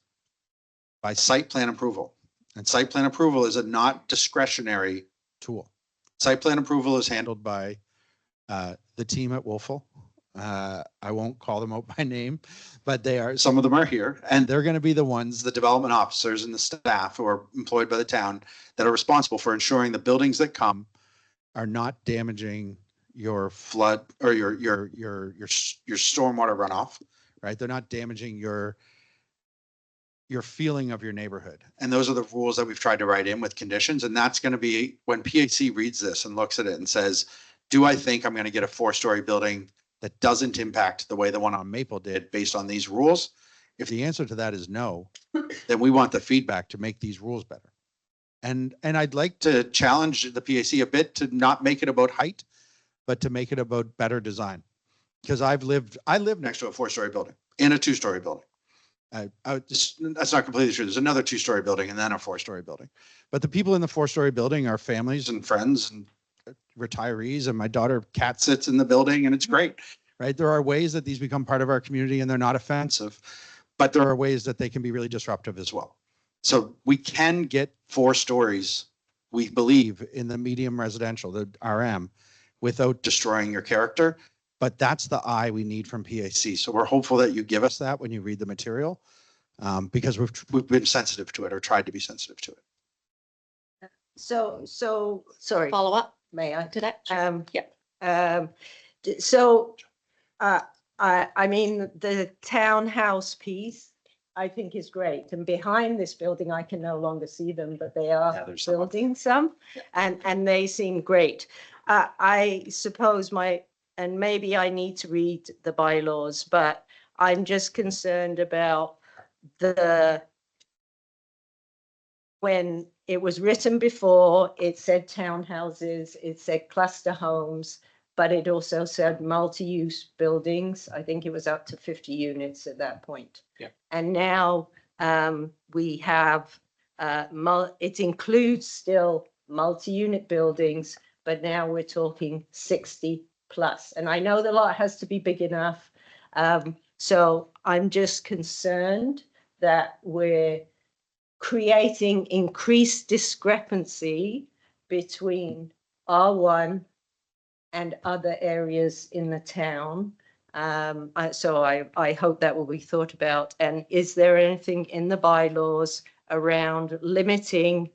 by site plan approval. And site plan approval is a not discretionary tool. Site plan approval is handled by the team at Wolfville. I won't call them out by name, but some of them are here, and they're going to be the ones, the development officers and the staff who are employed by the town that are responsible for ensuring the buildings that come are not damaging your flood or your stormwater runoff, right? They're not damaging your feeling of your neighborhood. And those are the rules that we've tried to write in with conditions. And that's going to be when PAC reads this and looks at it and says, do I think I'm going to get a 4-story building that doesn't impact the way the one on Maple did based on these rules? If the answer to that is no, then we want the feedback to make these rules better. And I'd like to challenge the PAC a bit to not make it about height, but to make it about better design. Because I live next to a 4-story building in a 2-story building. That's not completely true. There's another 2-story building and then a 4-story building. But the people in the 4-story building are families and friends and retirees, and my daughter cat sits in the building and it's great, right? There are ways that these become part of our community and they're not offensive, but there are ways that they can be really disruptive as well. So we can get 4 stories, we believe, in the medium residential, the RM, without destroying your character. But that's the eye we need from PAC. So we're hopeful that you give us that when you read the material, because we've been sensitive to it or tried to be sensitive to it. So sorry, Follow up may I? to that? Yeah. So I mean, the townhouse piece, I think is great. And behind this building, I can no longer see them, but they are building some, and they seem great. I suppose and maybe I need to read the bylaws, but I'm just concerned about when it was written before, it said townhouses, it said cluster homes, but it also said multi-use buildings. I think it was up to 50 units at that point. Yeah. And now we have, it includes still multi-unit buildings, but now we're talking 60 plus. And I know the lot has to be big enough. So I'm just concerned that we're creating increased discrepancy between R1 and other areas in the town. So I hope that will be thought about. And is there anything in the bylaws around limiting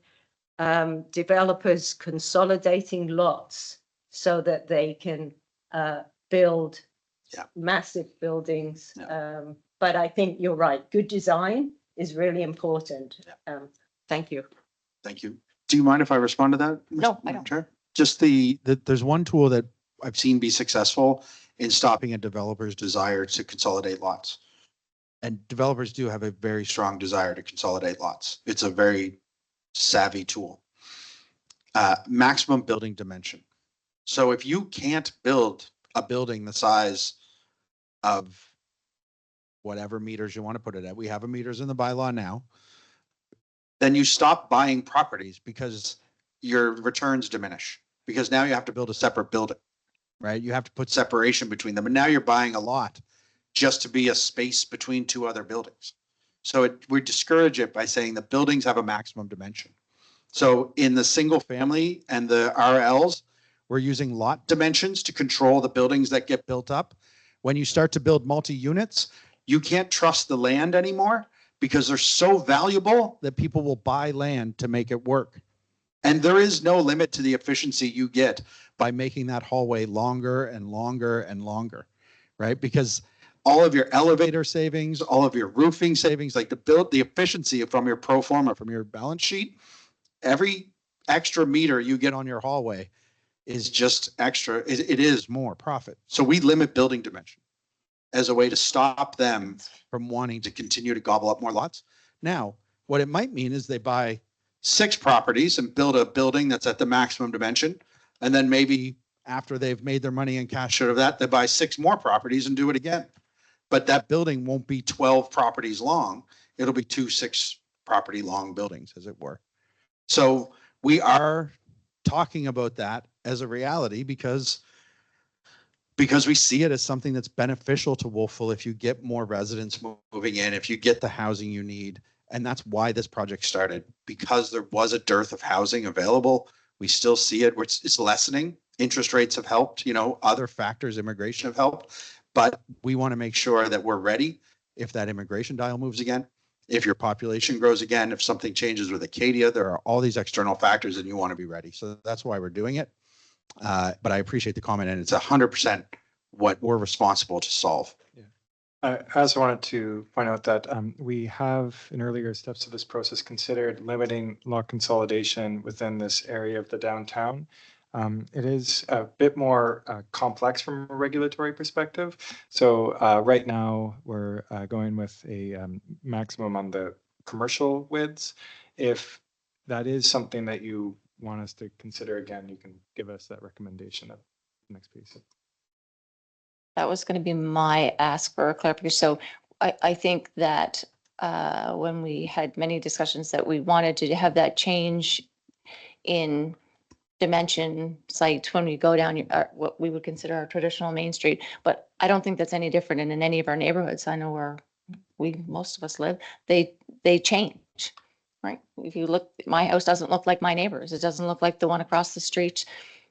developers consolidating lots so that they can build massive buildings? But I think you're right. Good design is really important. Thank you. Thank you. Do you mind if I respond to that? No, I don't. Chair? Just there's one tool that I've seen be successful in stopping a developer's desire to consolidate lots. And developers do have a very strong desire to consolidate lots. It's a very savvy tool. Maximum building dimension. So if you can't build a building the size of whatever meters you want to put it at, we have a meters in the bylaw now, then you stop buying properties because your returns diminish, because now you have to build a separate building, right? You have to put separation between them. And now you're buying a lot just to be a space between two other buildings. So we discourage it by saying the buildings have a maximum dimension. So in the single family and the RLs, we're using lot dimensions to control the buildings that get built up. When you start to build multi-units, you can't trust the land anymore because they're so valuable that people will buy land to make it work. And there is no limit to the efficiency you get by making that hallway longer and longer and longer, right? Because all of your elevator savings, all of your roofing savings, like the efficiency from your pro forma, from your balance sheet, every extra meter you get on your hallway is just extra. It is more profit. So we limit building dimension as a way to stop them from wanting to continue to gobble up more lots. Now, what it might mean is they buy 6 properties and build a building that's at the maximum dimension. And then maybe after they've made their money and cash out of that, they buy 6 more properties and do it again. But that building won't be 12 properties long. It'll be 2 6 property long buildings, as it were. So we are talking about that as a reality because we see it as something that's beneficial to Wolfville if you get more residents moving in, if you get the housing you need. And that's why this project started, because there was a dearth of housing available. We still see it. It's lessening. Interest rates have helped, other factors, immigration have helped. But we want to make sure that we're ready if that immigration dial moves again, if your population grows again, if something changes with Acadia. There are all these external factors and you want to be ready. So that's why we're doing it. But I appreciate the comment, and it's 100% what we're responsible to solve. I also wanted to point out that we have in earlier steps of this process considered limiting lot consolidation within this area of the downtown. It is a bit more complex from a regulatory perspective. So right now we're going with a maximum on the commercial widths. If that is something that you want us to consider again, you can give us that recommendation at the next piece. That was going to be my ask for a clarification. So I think that when we had many discussions that we wanted to have that change in dimension site when we go down what we would consider our traditional Main Street, but I don't think that's any different in any of our neighborhoods. I know where most of us live, they change, right? If you look, my house doesn't look like my neighbor's. It doesn't look like the one across the street.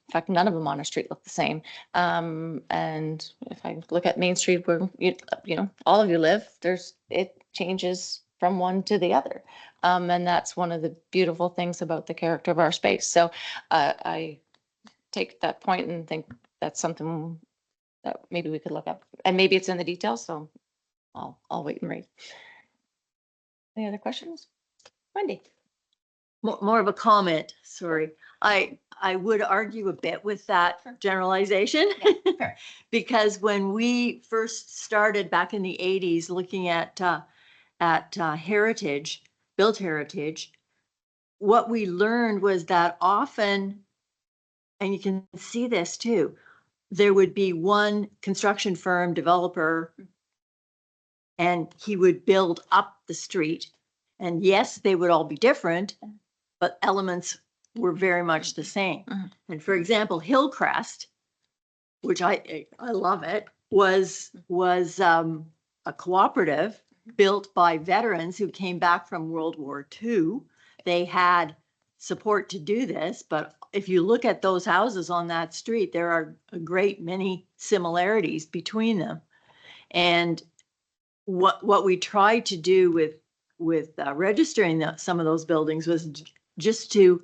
In fact, none of them on our street look the same. And if I look at Main Street where, all of you live, it changes from one to the other. And that's one of the beautiful things about the character of our space. So I take that point and think that's something that maybe we could look at. And maybe it's in the details, so I'll wait and read. Any other questions? Wendy? More of a comment, sorry. I would argue a bit with that generalization. Fair. Because when we first started back in the 80s looking at heritage, built heritage, what we learned was that often, and you can see this too, there would be one construction firm developer and he would build up the street. And yes, they would all be different, but elements were very much the same. And for example, Hillcrest, which I love it, was a cooperative built by veterans who came back from World War II. They had support to do this, but if you look at those houses on that street, there are a great many similarities between them. And what we tried to do with registering some of those buildings was just to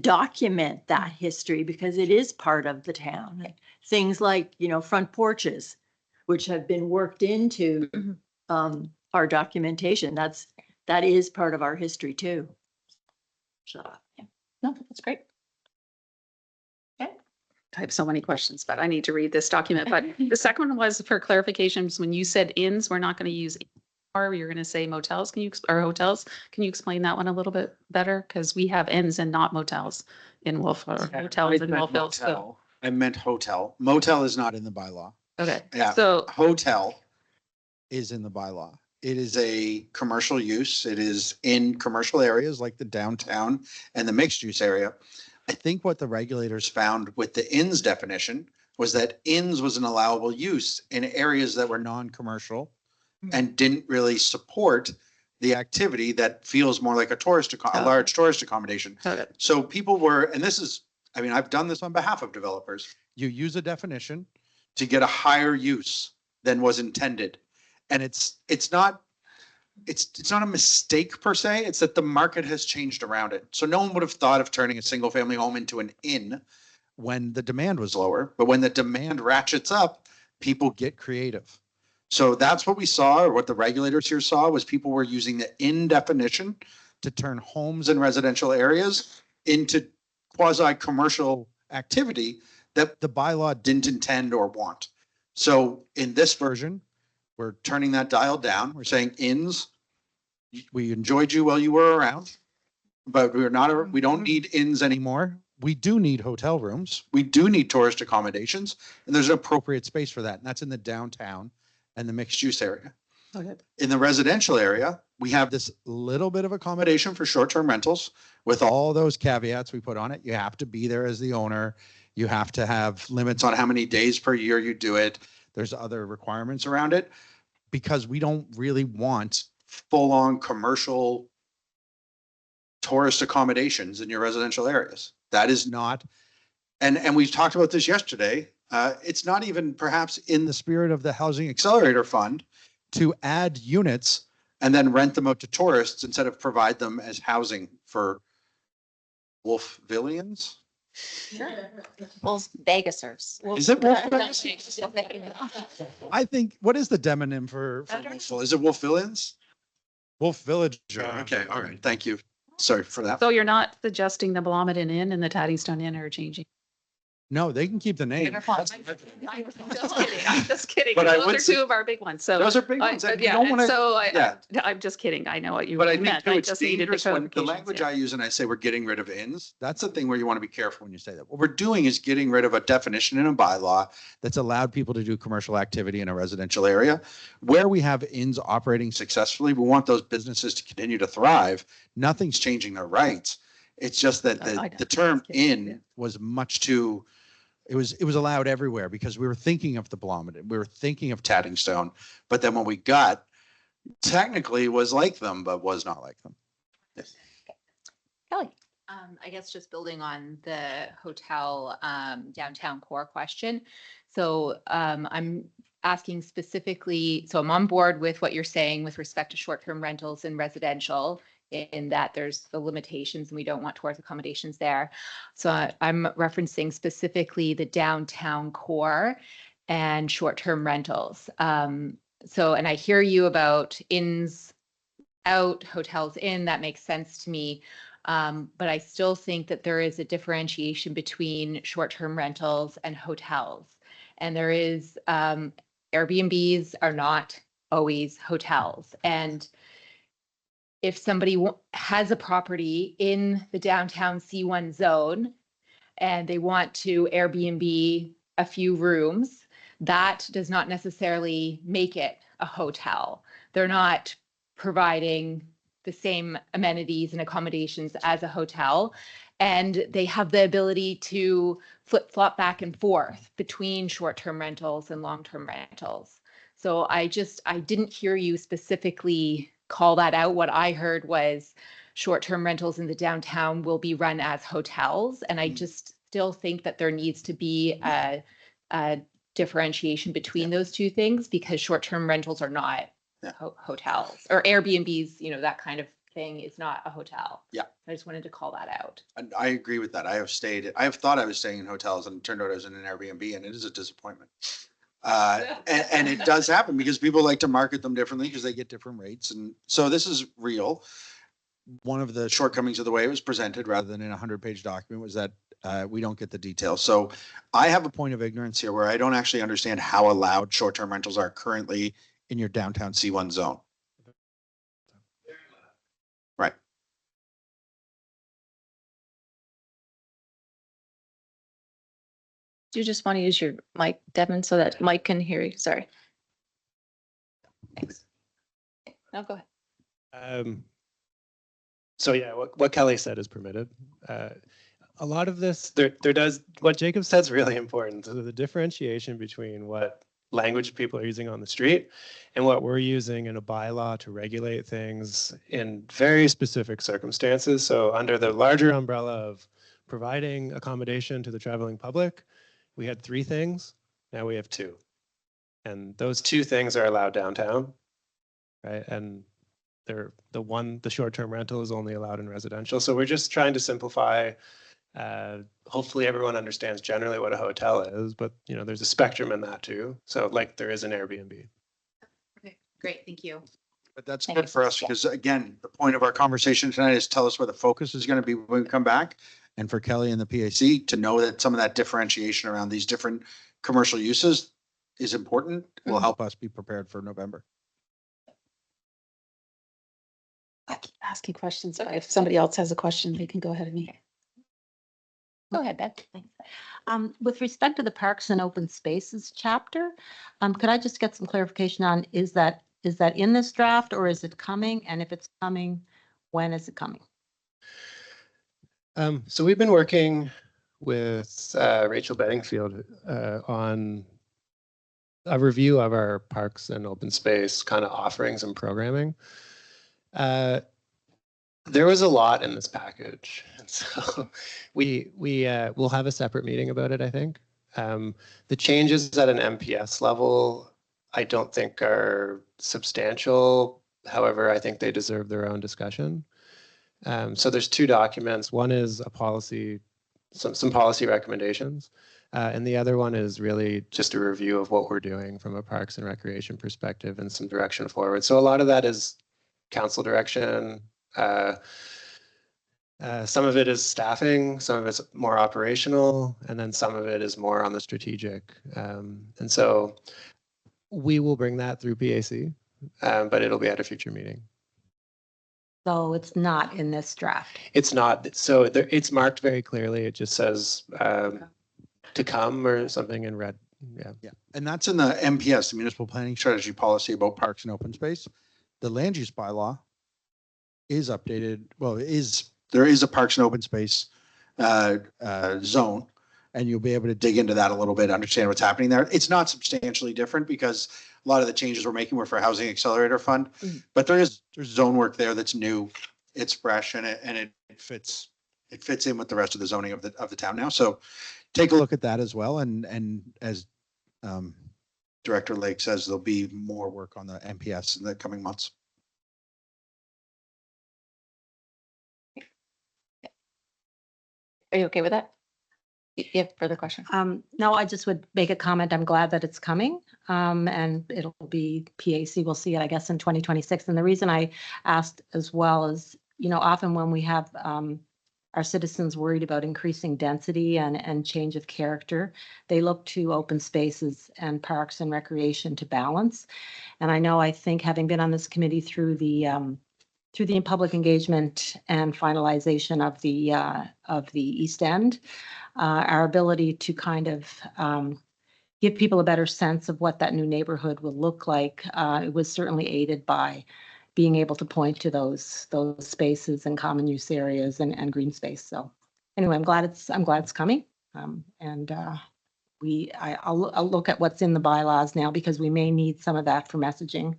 document that history, because it is part of the town. And things like, front porches, which have been worked into our documentation. That is part of our history too. So, Yeah. No, that's great. I have so many questions, but I need to read this document. But the second one was for clarifications. When you said inns, we're not going to use or you're going to say motels. Or hotels? Can you explain that one a little bit better? Because we have inns and not motels in Wolfville, or hotels in Wolfville. So I meant hotel. Motel is not in the bylaw. Okay, Yeah. so, Hotel is in the bylaw. It is a commercial use. It is in commercial areas like the downtown and the mixed use area. I think what the regulators found with the inns definition was that inns was an allowable use in areas that were non-commercial and didn't really support the activity that feels more like a large tourist accommodation. okay, So people were, and this is, I mean, I've done this on behalf of developers. You use a definition to get a higher use than was intended. And it's not a mistake per se. It's that the market has changed around it. So no one would have thought of turning a single family home into an inn when the demand was lower. But when the demand ratchets up, people get creative. So that's what we saw, or what the regulators here saw, was people were using the inn definition to turn homes in residential areas into quasi-commercial activity that the bylaw didn't intend or want. So in this version, we're turning that dial down. We're saying inns, we enjoyed you while you were around, but we don't need inns anymore. We do need hotel rooms. We do need tourist accommodations, and there's an appropriate space for that. And that's in the downtown and the mixed use area. okay. In the residential area, we have this little bit of accommodation for short-term rentals with all those caveats we put on it. You have to be there as the owner. You have to have limits on how many days per year you do it. There's other requirements around it because we don't really want full-on commercial tourist accommodations in your residential areas. That is not, and we talked about this yesterday. It's not even perhaps in the spirit of the Housing Accelerator Fund to add units and then rent them out to tourists instead of provide them as housing for Wolfvillians. Well, Vegasers. Is it Wolfvillians? I think, what is the demonym for Wolfville? Is it Wolfvillians? Wolf Villager. Okay, all right, thank you. Sorry for that. So you're not suggesting the Blomidon Inn and the Taddingstone Inn are changing? No, they can keep the name. Just kidding, I'm just kidding. But I would Those are say- two of our big ones, so. Those are big ones. and we Yeah, don't and wanna- so yeah. I'm just kidding. I know what you But I think meant. too, I it's just needed the dangerous when the clarifications, language yeah. I use and I say we're getting rid of inns. That's the thing where you want to be careful when you say that. What we're doing is getting rid of a definition in a bylaw that's allowed people to do commercial activity in a residential area. Where we have inns operating successfully, we want those businesses to continue to thrive. Nothing's changing their rights. It's just that I the know. term Just kidding, yeah. inn was much too, it was allowed everywhere because we were thinking of the Blomidon, we were thinking of Taddingstone, but then what we got technically was like them, but was not like them. Kelly. I guess just building on the hotel downtown core question. So I'm asking specifically, so I'm on board with what you're saying with respect to short-term rentals and residential, in that there's the limitations and we don't want tourist accommodations there. So I'm referencing specifically the downtown core and short-term rentals. So, and I hear you about inns out, hotels in, that makes sense to me. But I still think that there is a differentiation between short-term rentals and hotels. And there is, Airbnbs are not always hotels. And if somebody has a property in the downtown C1 zone and they want to Airbnb a few rooms, that does not necessarily make it a hotel. They're not providing the same amenities and accommodations as a hotel. And they have the ability to flip-flop back and forth between short-term rentals and long-term rentals. So I didn't hear you specifically call that out. What I heard was short-term rentals in the downtown will be run as hotels. And I just still think that there needs to be a differentiation between those two things, because short-term rentals are not hotels, or Airbnbs, that kind of thing is not a hotel. Yeah. I just wanted to call that out. And I agree with that. I have thought I was staying in hotels and it turned out I was in an Airbnb, and it is a disappointment. And it does happen because people like to market them differently because they get different rates. And so this is real. One of the shortcomings of the way it was presented rather than in a 100-page document was that we don't get the details. So I have a point of ignorance here where I don't actually understand how allowed short-term rentals are currently in your downtown C1 zone. Right. Do you just want to use your mic, Devin, so that Mike can hear you? Sorry. Thanks. No, go ahead. So yeah, what Kelly said is permitted. A lot of this, there does, what Jacob said is really important. So the differentiation between what language people are using on the street and what we're using in a bylaw to regulate things in very specific circumstances. So under the larger umbrella of providing accommodation to the traveling public, we had 3 things, now we have 2. And those 2 things are allowed downtown, right? And the short-term rental is only allowed in residential. So we're just trying to simplify. Hopefully everyone understands generally what a hotel is, but you know, there's a spectrum in that too. So like there is an Airbnb. Okay, great, thank you. But that's Thank good you. for us because again, the point of our conversation tonight is tell us where the focus is going to be when we come back. And for Kelly and the PAC to know that some of that differentiation around these different commercial uses is important will help us be prepared for November. I keep asking questions, but if somebody else has a question, they can go ahead of me. Go ahead, Beth. With respect to the Parks and Open Spaces chapter, could I just get some clarification on, is that in this draft or is it coming? And if it's coming, when is it coming? So we've been working with Rachel Bedingfield on a review of our parks and open space kind of offerings and programming. There was a lot in this package, and so we'll have a separate meeting about it, I think. The changes at an MPS level, I don't think are substantial. However, I think they deserve their own discussion. So there's 2 documents. One is a policy, some policy recommendations, and the other one is really just a review of what we're doing from a parks and recreation perspective and some direction forward. So a lot of that is council direction. Some of it is staffing, some of it's more operational, and then some of it is more on the strategic. And so we will bring that through PAC, but it'll be at a future meeting. So it's not in this draft. It's not, so it's marked very clearly. It just says to come or something in red. Yeah. Yeah. And that's in the MPS, the Municipal Planning Strategy Policy about parks and open space. The land use bylaw is updated. Well, there is a parks and open space zone, and you'll be able to dig into that a little bit, understand what's happening there. It's not substantially different because a lot of the changes we're making were for Housing Accelerator Fund, but there's zone work there that's new. It's fresh and it fits in with the rest of the zoning of the town now. So take a look at that as well. And as Director Lake says, there'll be more work on the MPS in the coming months. Are you okay with that? You have further questions? No, I just would make a comment. I'm glad that it's coming. And it'll be PAC. We'll see it, I guess, in 2026. And the reason I asked as well is, you know, often when we have our citizens worried about increasing density and change of character, they look to open spaces and parks and recreation to balance. And I think having been on this committee through the public engagement and finalization of the East End, our ability to kind of give people a better sense of what that new neighborhood will look like, it was certainly aided by being able to point to those spaces and common use areas and green space. So anyway, I'm glad it's coming. I'll look at what's in the bylaws now because we may need some of that for messaging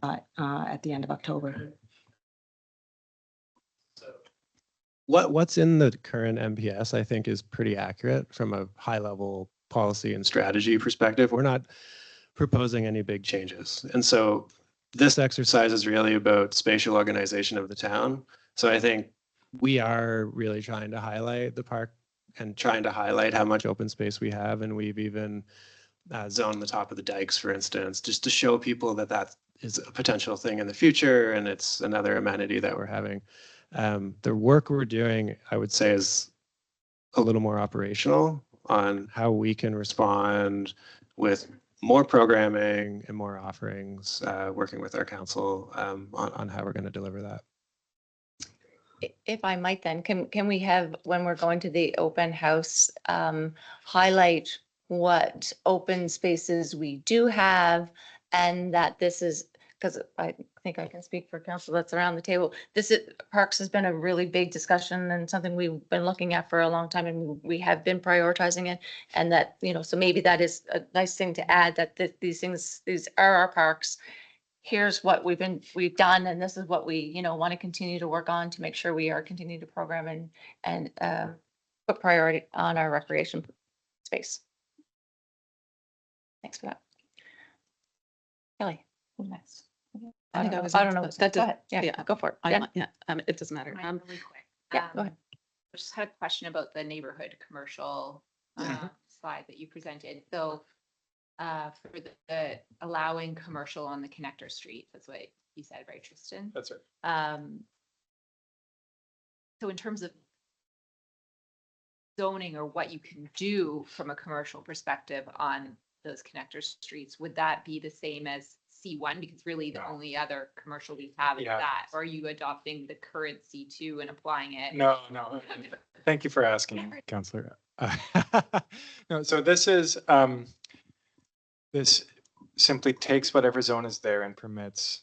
at the end of October. What's in the current MPS, I think, is pretty accurate from a high level policy and strategy perspective. We're not proposing any big changes. And so this exercise is really about spatial organization of the town. So I think we are really trying to highlight the park and trying to highlight how much open space we have. And we've even zoned the top of the dikes, for instance, just to show people that that is a potential thing in the future. And it's another amenity that we're having. The work we're doing, I would say, is a little more operational on how we can respond with more programming and more offerings, working with our council on how we're going to deliver that. If I might then, can we have, when we're going to the open house, highlight what open spaces we do have and that this is, because I think I can speak for council that's around the table. Parks has been a really big discussion and something we've been looking at for a long time and we have been prioritizing it. And that, so maybe that is a nice thing to add that these are our parks. Here's what we've done, and this is what we, want to continue to work on to make sure we are continuing to program and put priority on our recreation space. Thanks for that. Kelly, who's next? I think I was. I don't know. That Go ahead. Yeah, Yeah, go for it. I, Jen? yeah, it doesn't matter. Mine really quick. Yeah, go ahead. I just had a question about the neighborhood commercial slide that you presented. So for the allowing commercial on the connector street, that's what you said, right, Tristan? That's right. So in terms of zoning or what you can do from a commercial perspective on those connector streets, would that be the same as C1? Because really the No. only other commercial we have is Yeah. that, or are you adopting the current C2 and applying it? No. Thank you for asking, Councillor. No, so this simply takes whatever zone is there and permits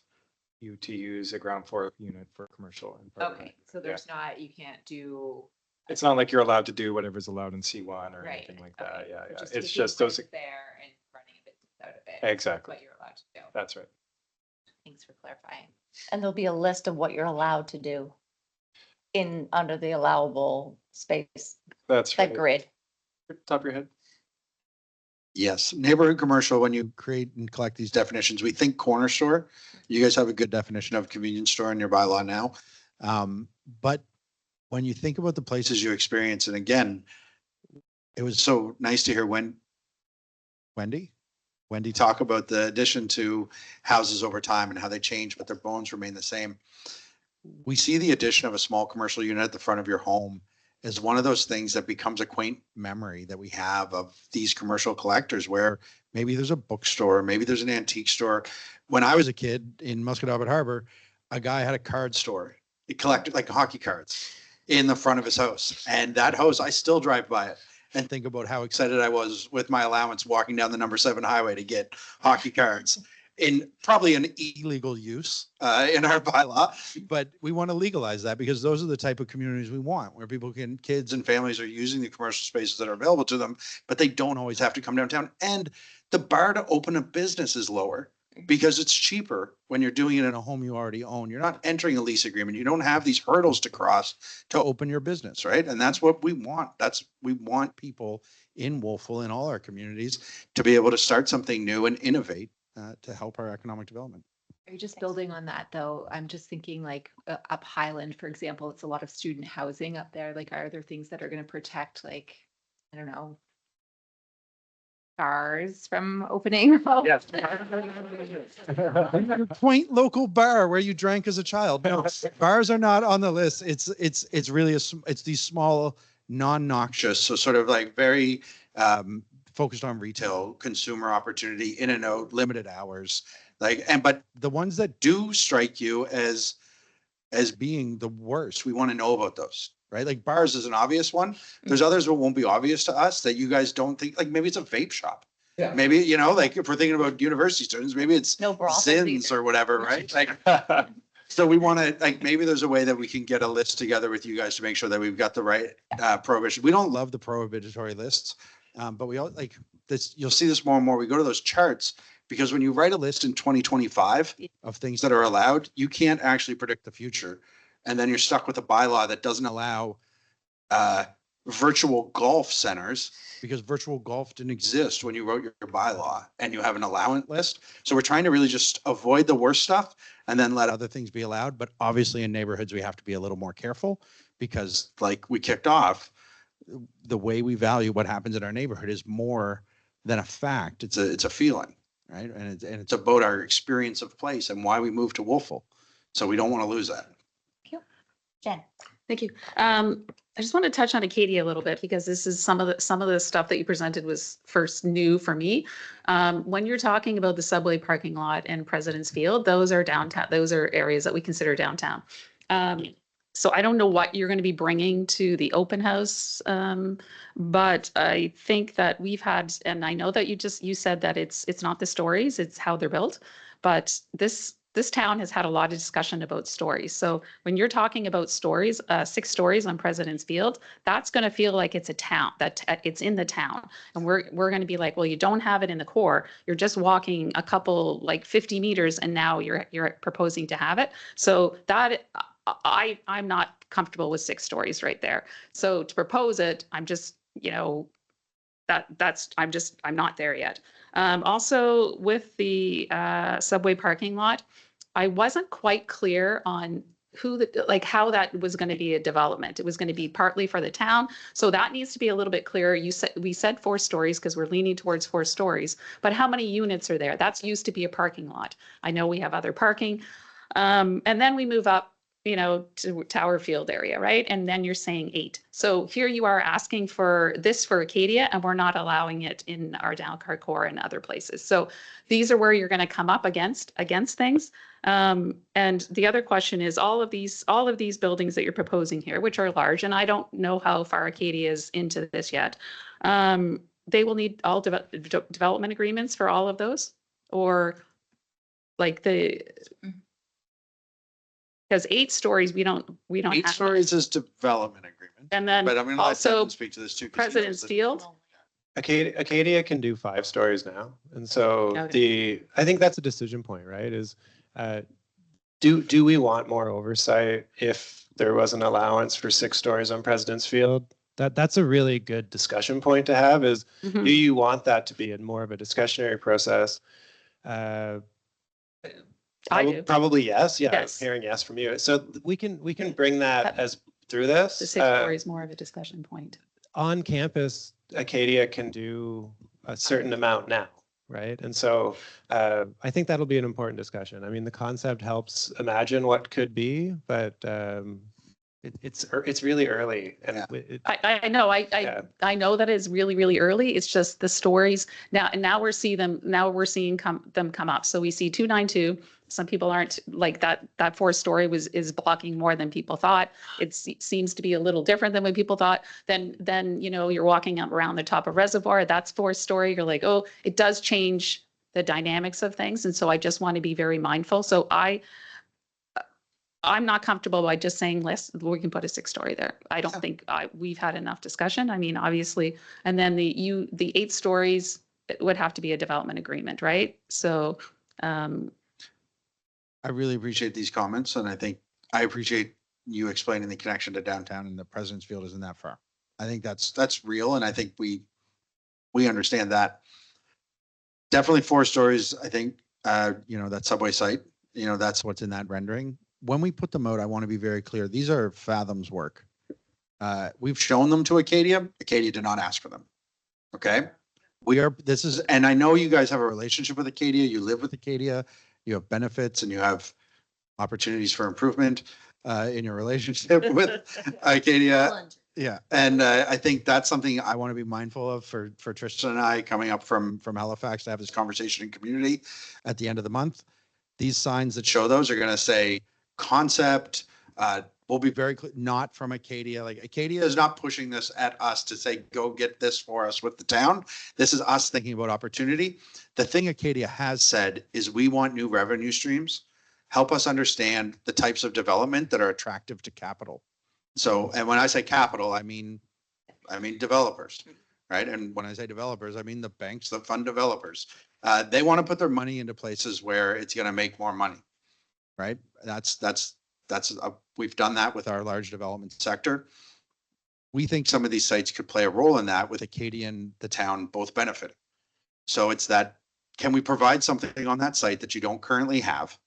you to use a ground floor unit for commercial. And Okay, so there's not, you can't do, It's not like you're allowed to do whatever's allowed in C1 or right. anything like okay, that. Yeah, so yeah. It's taking just those. rents there and running a business out of it. is Exactly. What you're allowed to do. That's right. Thanks for clarifying. And there'll be a list of what you're allowed to do under the allowable space, That's that right. grid. Top of your head. Yes, neighborhood commercial, when you create and collect these definitions, we think corner store. You guys have a good definition of convenience store in your bylaw now. But when you think about the places you experience, and again, it was so nice to hear Wendy talk about the addition to houses over time and how they change, but their bones remain the same. We see the addition of a small commercial unit at the front of your home as one of those things that becomes a quaint memory that we have of these commercial collectors, where maybe there's a bookstore, maybe there's an antique store. When I was a kid in Musquodoboit Harbor, a guy had a card store. He collected like hockey cards in the front of his house. And that house, I still drive by it and think about how excited I was with my allowance walking down the number 7 highway to get hockey cards in probably an illegal use in our bylaw. But we want to legalize that because those are the type of communities we want, where kids and families are using the commercial spaces that are available to them, but they don't always have to come downtown. And the bar to open a business is lower because it's cheaper when you're doing it in a home you already own. You're not entering a lease agreement. You don't have these hurdles to cross to open your business, right? And that's what we want. We want people in Wolfville, in all our communities, to be able to start something new and innovate to help our economic development. Are you just building on that though? I'm just thinking like up Highland, for example, it's a lot of student housing up there. Like, are there things that are going to protect, like, I don't know, bars from opening? Yes. Your quaint local bar where you drank as a child. No, bars are not on the list. It's really it's these small, non-noxious, so sort of like very focused on retail, consumer opportunity, in and out, limited hours. But the ones that do strike you as being the worst, we want to know about those, right? Like bars is an obvious one. There's others that won't be obvious to us that you guys don't think, like maybe it's a vape shop. Yeah. Maybe, like if we're thinking about university students, maybe it's No brothels Zins either. or whatever, right? Like, so we want to, like, maybe there's a way that we can get a list together with you guys to make sure that we've got the right prohibition. We don't love the prohibitory lists, but we all like this. You'll see this more and more. We go to those charts because when you write a list in 2025 of things that are allowed, you can't actually predict the future. And then you're stuck with a bylaw that doesn't allow virtual golf centers because virtual golf didn't exist when you wrote your bylaw, and you have an allowance list. So we're trying to really just avoid the worst stuff and then let other things be allowed. But obviously in neighborhoods, we have to be a little more careful because, like we kicked off, the way we value what happens in our neighborhood is more than a fact. It's a feeling, right? And it's about our experience of place and why we moved to Wolfville. So we don't want to lose that. Jen. Thank you. I just want to touch on Acadia a little bit because this is some of the stuff that you presented was first new for me. When you're talking about the subway parking lot and President's Field, those are downtown. Those are areas that we consider downtown. so I don't know what you're going to be bringing to the open house. But I think that we've had, and I know that you said that it's not the stories, it's how they're built. But this town has had a lot of discussion about stories. So when you're talking about stories, 6 stories on President's Field, that's going to feel like it's a town, that it's in the town. And we're going to be like, well, you don't have it in the core. You're just walking a couple, like 50 meters, and now you're proposing to have it. So that I'm not comfortable with 6 stories right there. So to propose it, I'm just, I'm not there yet. Also with the subway parking lot, I wasn't quite clear on how that was going to be a development. It was going to be partly for the town. So that needs to be a little bit clearer. We said 4 stories because we're leaning towards 4 stories, but how many units are there? That's used to be a parking lot. I know we have other parking. And then we move up, to Tower Field area, right? And then you're saying 8. So here you are asking for this for Acadia, and we're not allowing it in our Down Carcourt and other places. So these are where you're going to come up against things. And the other question is all of these buildings that you're proposing here, which are large, and I don't know how far Acadia is into this yet. They will need all development agreements for all of those, or like because 8 stories, we don't 8 have. stories is development agreement. And then But I'm going to let also Devin speak to this too. 'cause he knows President's the- Field. Acadia can do 5 stories now. And so I think that's a decision point, right? Is do we want more oversight if there was an allowance for 6 stories on President's Field? That's a really good discussion point to have is, Mhm. do you want that to be in more of a discussionary process? I do. Probably yes. Yeah, Yes. I'm hearing yes from you. So we can bring that as through this. The 6 stories more of a discussion point. On campus, Acadia can do a certain amount now, right? And so I think that'll be an important discussion. I mean, the concept helps imagine what could be, but it's really early. And I know. I know that it's really, really early. It's just the stories now we're seeing them come up. So we see 292. Some people aren't like that 4 story is blocking more than people thought. It seems to be a little different than what people thought. Then you're walking up around the top of Reservoir. That's 4 story. You're like, oh, it does change the dynamics of things. And so I just want to be very mindful. So I'm not comfortable by just saying we can put a 6 story there. I don't think we've had enough discussion. I mean, obviously, and then the 8 stories, it would have to be a development agreement, right? So, I really appreciate these comments, and I think I appreciate you explaining the connection to downtown, and the President's Field isn't that far. I think that's real, and I think we understand that. Definitely 4 stories. I think that subway site. That's what's in that rendering. When we put them out, I want to be very clear. These are Fathom's work. We've shown them to Acadia. Acadia did not ask for them. Okay. And I know you guys have a relationship with Acadia. You live with Acadia. You have benefits and you have opportunities for improvement in your relationship with Acadia. Yeah. And I think that's something I want to be mindful of for Tristan and I coming up from Halifax to have this conversation in community at the end of the month. These signs that show those are going to say concept. We'll be very clear, not from Acadia. Like Acadia is not pushing this at us to say, go get this for us with the town. This is us thinking about opportunity. The thing Acadia has said is we want new revenue streams. Help us understand the types of development that are attractive to capital. So, and when I say capital, I mean developers, right? And when I say developers, I mean the banks that fund developers. They want to put their money into places where it's going to make more money, right? We've done that with our large development sector. We think some of these sites could play a role in that with Acadia and the town both benefiting. So it's that, can we provide something on that site that you don't currently have?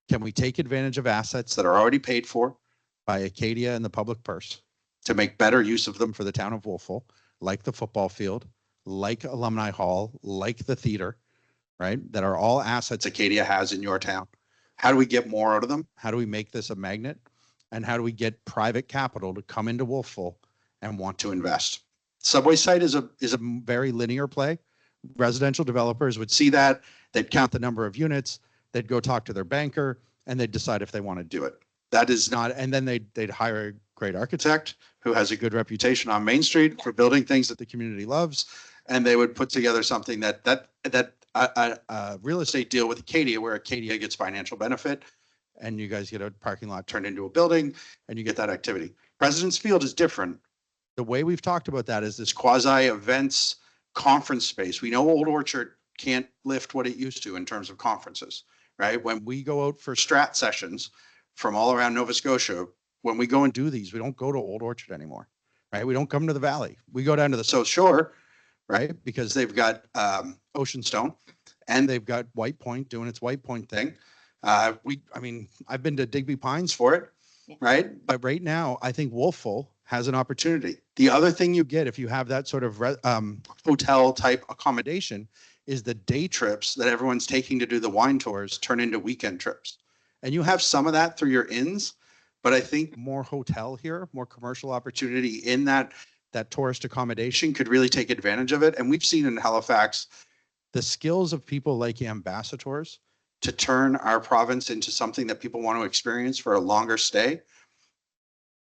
Can we take advantage of assets that are already paid for by Acadia and the public purse to make better use of them for the town of Wolfville, like the football field, like Alumni Hall, like the theater, right? That are all assets Acadia has in your town. How do we get more out of them? How do we make this a magnet? And how do we get private capital to come into Wolfville and want to invest? Subway site is a very linear play. Residential developers would see that, they'd count the number of units, they'd go talk to their banker, and they'd decide if they want to do it. That is not, and then they'd hire a great architect who has a good reputation on Main Street for building things that the community loves. And they would put together something that a real estate deal with Acadia, where Acadia gets financial benefit and you guys get a parking lot turned into a building and you get that activity. President's Field is different. The way we've talked about that is this quasi events conference space. We know Old Orchard can't lift what it used to in terms of conferences, right? When we go out for strat sessions from all around Nova Scotia, when we go and do these, we don't go to Old Orchard anymore, right? We don't come to the Valley. We go down to the South Shore, right? Because they've got Ocean Stone and they've got White Point doing its White Point thing. I mean, I've been to Digby Pines for it, Yeah. right? But right now, I think Wolfville has an opportunity. The other thing you get if you have that sort of hotel type accommodation is the day trips that everyone's taking to do the wine tours turn into weekend trips. And you have some of that through your inns, but I think more hotel here, more commercial opportunity in that tourist accommodation could really take advantage of it. And we've seen in Halifax the skills of people like ambassadors to turn our province into something that people want to experience for a longer stay.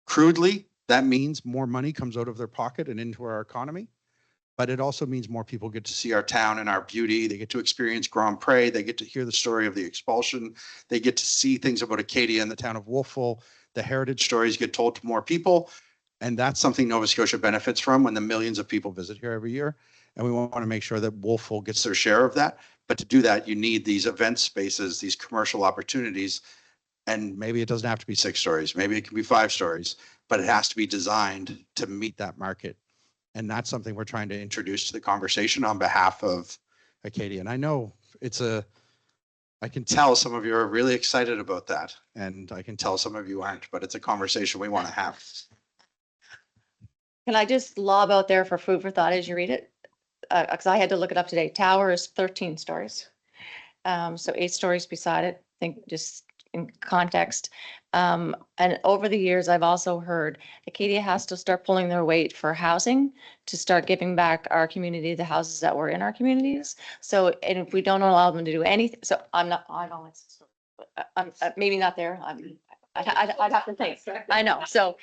Crudely, that means more money comes out of their pocket and into our economy. But it also means more people get to see our town and our beauty. They get to experience Grand Pre. They get to hear the story of the expulsion. They get to see things about Acadia and the town of Wolfville. The heritage stories get told to more people. And that's something Nova Scotia benefits from when the millions of people visit here every year. And we want to make sure that Wolfville gets their share of that. But to do that, you need these event spaces, these commercial opportunities. And maybe it doesn't have to be 6 stories. Maybe it can be 5 stories, but it has to be designed to meet that market. And that's something we're trying to introduce to the conversation on behalf of Acadia. And I know I can tell some of you are really excited about that. And I can tell some of you aren't, but it's a conversation we want to have. Can I just lob out there for food for thought as you read it? Because I had to look it up today. Tower is 13 stories. So 8 stories beside it. I think just in context. And over the years, I've also heard Acadia has to start pulling their weight for housing to start giving back our community the houses that were in our communities. So, and if we don't allow them to do anything, so I don't like, I'm maybe not there. I'd have to think. I know. So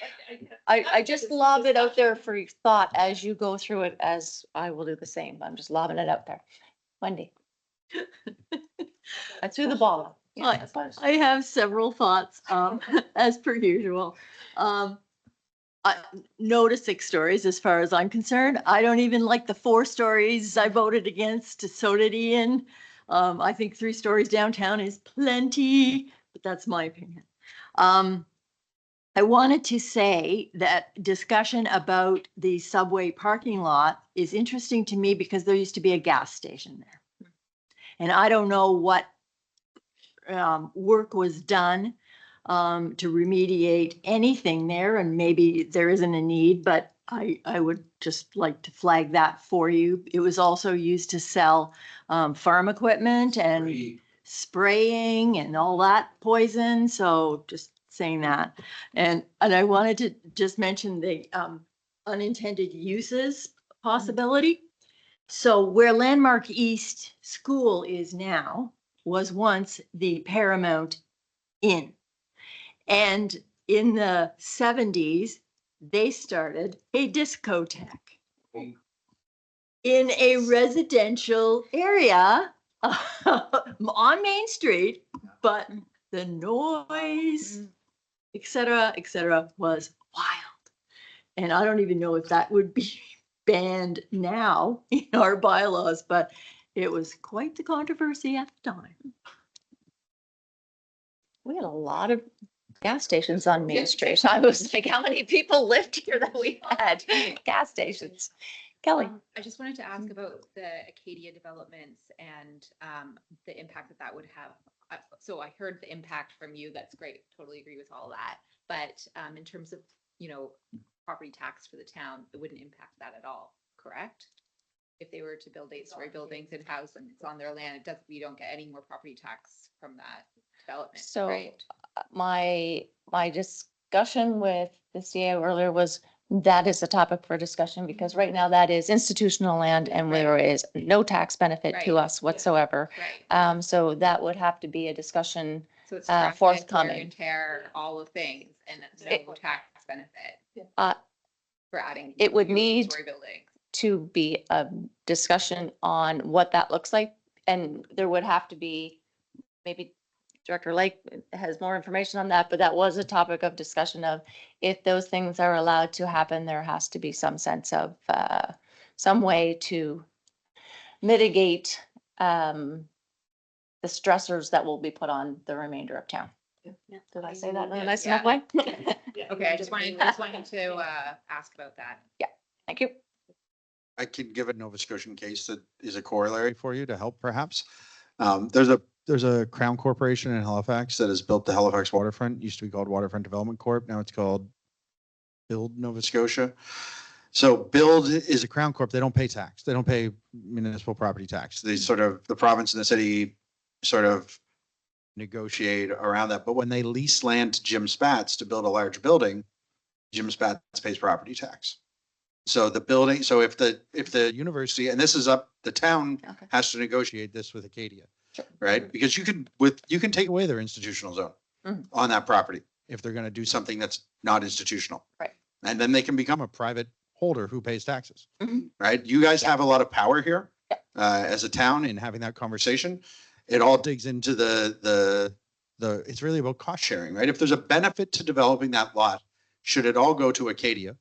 I just lobbed it out there for your thought as you go through it, as I will do the same. I'm just lobbing it out there. Wendy. I threw the ball up. Yeah, that's fine. I have several thoughts, as per usual. No to 6 stories as far as I'm concerned. I don't even like the 4 stories I voted against. So did Ian. I think 3 stories downtown is plenty, but that's my opinion. I wanted to say that discussion about the subway parking lot is interesting to me because there used to be a gas station there. And I don't know what work was done to remediate anything there, and maybe there isn't a need, but I would just like to flag that for you. It was also used to sell farm equipment and spraying and all that poison, so just saying that. And I wanted to just mention the unintended uses possibility. So where Landmark East School is now was once the Paramount Inn. And in the 70s, they started a discotheque in a residential area on Main Street, but the noise, et cetera, was wild. And I don't even know if that would be banned now in our bylaws, but it was quite the controversy at the time. We had a lot of gas stations on Main Street. I was like, how many people lived here that we had gas stations? Kelly. I just wanted to ask about the Acadia developments and the impact that would have. So I heard the impact from you. That's great. Totally agree with all that. But in terms of, property tax for the town, it wouldn't impact that at all, correct? If they were to build 8-story buildings and house them, it's on their land. We don't get any more property tax from that development. So right? my discussion with the CAO earlier was that is a topic for discussion because right now that is institutional land and there is no tax benefit to Right. us whatsoever. Right. So that would have to be a discussion So it's traffic, wear forthcoming. and tear, all of things, and no It- tax benefit Uh, for adding. It would new need two-story buildings. to be a discussion on what that looks like. And there would have to be, maybe Director Lake has more information on that, but that was a topic of discussion of if those things are allowed to happen, there has to be some sense of, some way to mitigate, the stressors that will be put on the remainder of town. Did I say that in a nice enough way? Okay, I just wanted to ask about that. Thank you. I can give a Nova Scotian case that is a corollary for you to help perhaps. There's a Crown Corporation in Halifax that has built the Halifax waterfront, used to be called Waterfront Development Corp. Now it's called Build Nova Scotia. So Build is a Crown Corp. They don't pay tax. They don't pay municipal property tax. They sort of, the province and the city sort of negotiate around that. But when they lease land to Jim Spatz to build a large building, Jim Spatz pays property tax. So the building, so if the university, and this is up, the town Okay. has to negotiate this with Acadia, Sure. right? Because you can take away their institutional zone Mhm. on that property if they're going to do something that's not institutional. Right. And then they can become a private holder who pays taxes, Mhm. right? You guys have a lot of power here as a town in having that conversation. It all digs into it's really about cost sharing, right? If there's a benefit to developing that lot, should it all go to Acadia?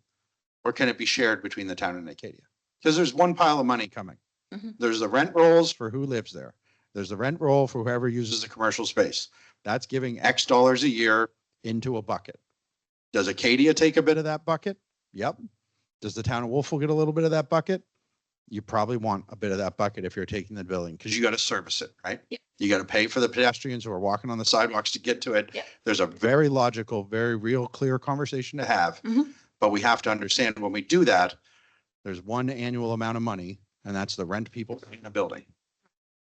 Or can it be shared between the town and Acadia? Because there's one pile of money coming. Mhm. There's the rent rolls for who lives there. There's the rent roll for whoever uses the commercial space. That's giving X dollars a year into a bucket. Does Acadia take a bit of that bucket? Yep. Does the town of Wolfville get a little bit of that bucket? You probably want a bit of that bucket if you're taking the building, because you got to service it, right? Yep. You got to pay for the pedestrians who are walking on the sidewalks to get to it. Yep. There's a very logical, very real, clear conversation to have. Mhm. But we have to understand when we do that, there's one annual amount of money, and that's the rent people pay in a building.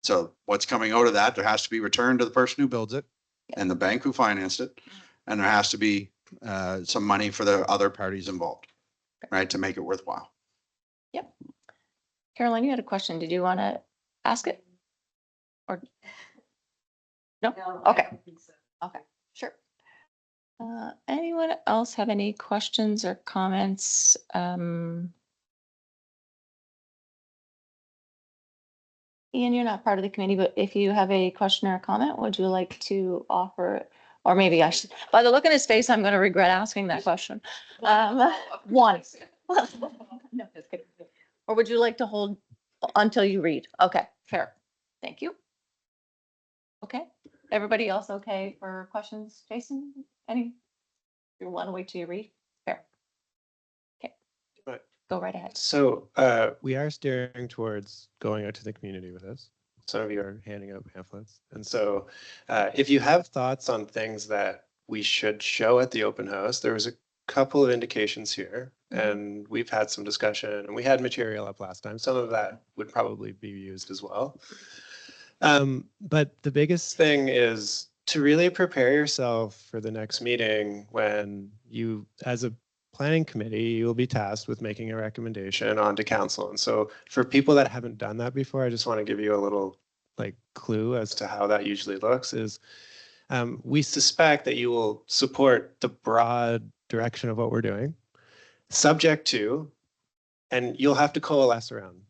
So what's coming out of that, there has to be returned to the person who builds it and the bank who financed it. And there has to be some money for the other parties involved, right, to make it worthwhile. Caroline, you had a question. Did you want to ask it? Or? No? Okay. Okay, sure. Anyone else have any questions or comments? Ian, you're not part of the committee, but if you have a question or a comment, would you like to offer it? Or maybe I should, by the look in his face, I'm going to regret asking that question. One. No, just kidding. Or would you like to hold until you read? Okay, fair. Thank you. Okay, everybody else okay for questions? Jason, any? You want to wait till you read? Fair. Okay. But- Go right ahead. So we are steering towards going out to the community with this. Some of you are handing out pamphlets. And so if you have thoughts on things that we should show at the open house, there was a couple of indications here, and we've had some discussion, and we had material up last time. Some of that would probably be used as well. But the biggest thing is to really prepare yourself for the next meeting when you, as a planning committee, you will be tasked with making a recommendation onto council. And so for people that haven't done that before, I just want to give you a little clue as to how that usually looks is we suspect that you will support the broad direction of what we're doing, subject to, and you'll have to coalesce around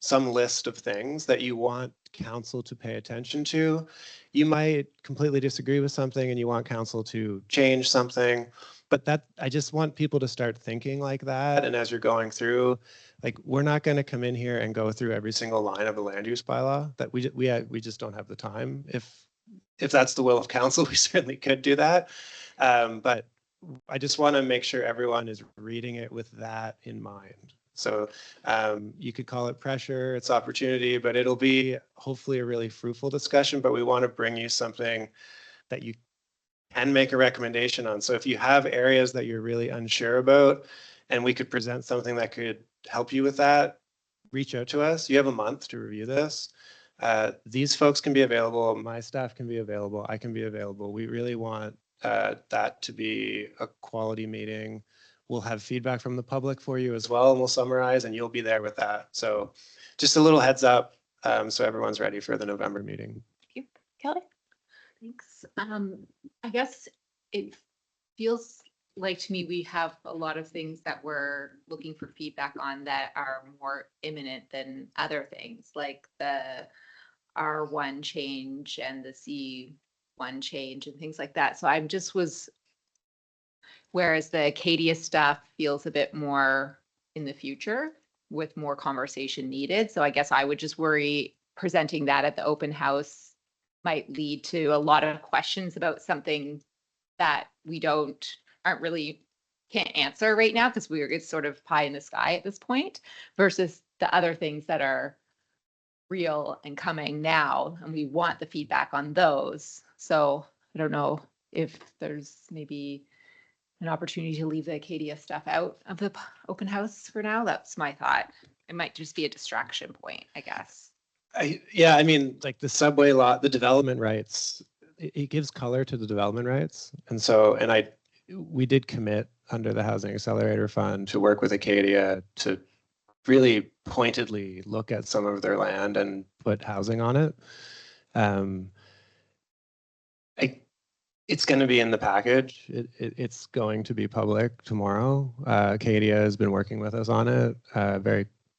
some list of things that you want council to pay attention to. You might completely disagree with something and you want council to change something, but I just want people to start thinking like that. And as you're going through, we're not going to come in here and go through every single line of a land use bylaw. That we just don't have the time. If that's the will of council, we certainly could do that. But I just want to make sure everyone is reading it with that in mind. So you could call it pressure, it's opportunity, but it'll be hopefully a really fruitful discussion. But we want to bring you something that you can make a recommendation on. So if you have areas that you're really unsure about, and we could present something that could help you with that, reach out to us. You have a month to review this. These folks can be available. My staff can be available. I can be available. We really want that to be a quality meeting. We'll have feedback from the public for you as well, and we'll summarize, and you'll be there with that. So just a little heads up so everyone's ready for the November meeting. Thank you. Kelly? Thanks. I guess it feels like to me, we have a lot of things that we're looking for feedback on that are more imminent than other things, like the R1 change and the C1 change and things like that. So I'm just was, whereas the Acadia stuff feels a bit more in the future with more conversation needed. So I guess I would just worry presenting that at the open house might lead to a lot of questions about something that we aren't really can't answer right now because it's sort of pie in the sky at this point versus the other things that are real and coming now, and we want the feedback on those. So I don't know if there's maybe an opportunity to leave the Acadia stuff out of the open house for now. That's my thought. It might just be a distraction point, I guess. Yeah, I mean, like the subway lot, the development rights, it gives color to the development rights. And so, we did commit under the Housing Accelerator Fund to work with Acadia to really pointedly look at some of their land and put housing on it. It's going to be in the package. It's going to be public tomorrow. Acadia has been working with us on it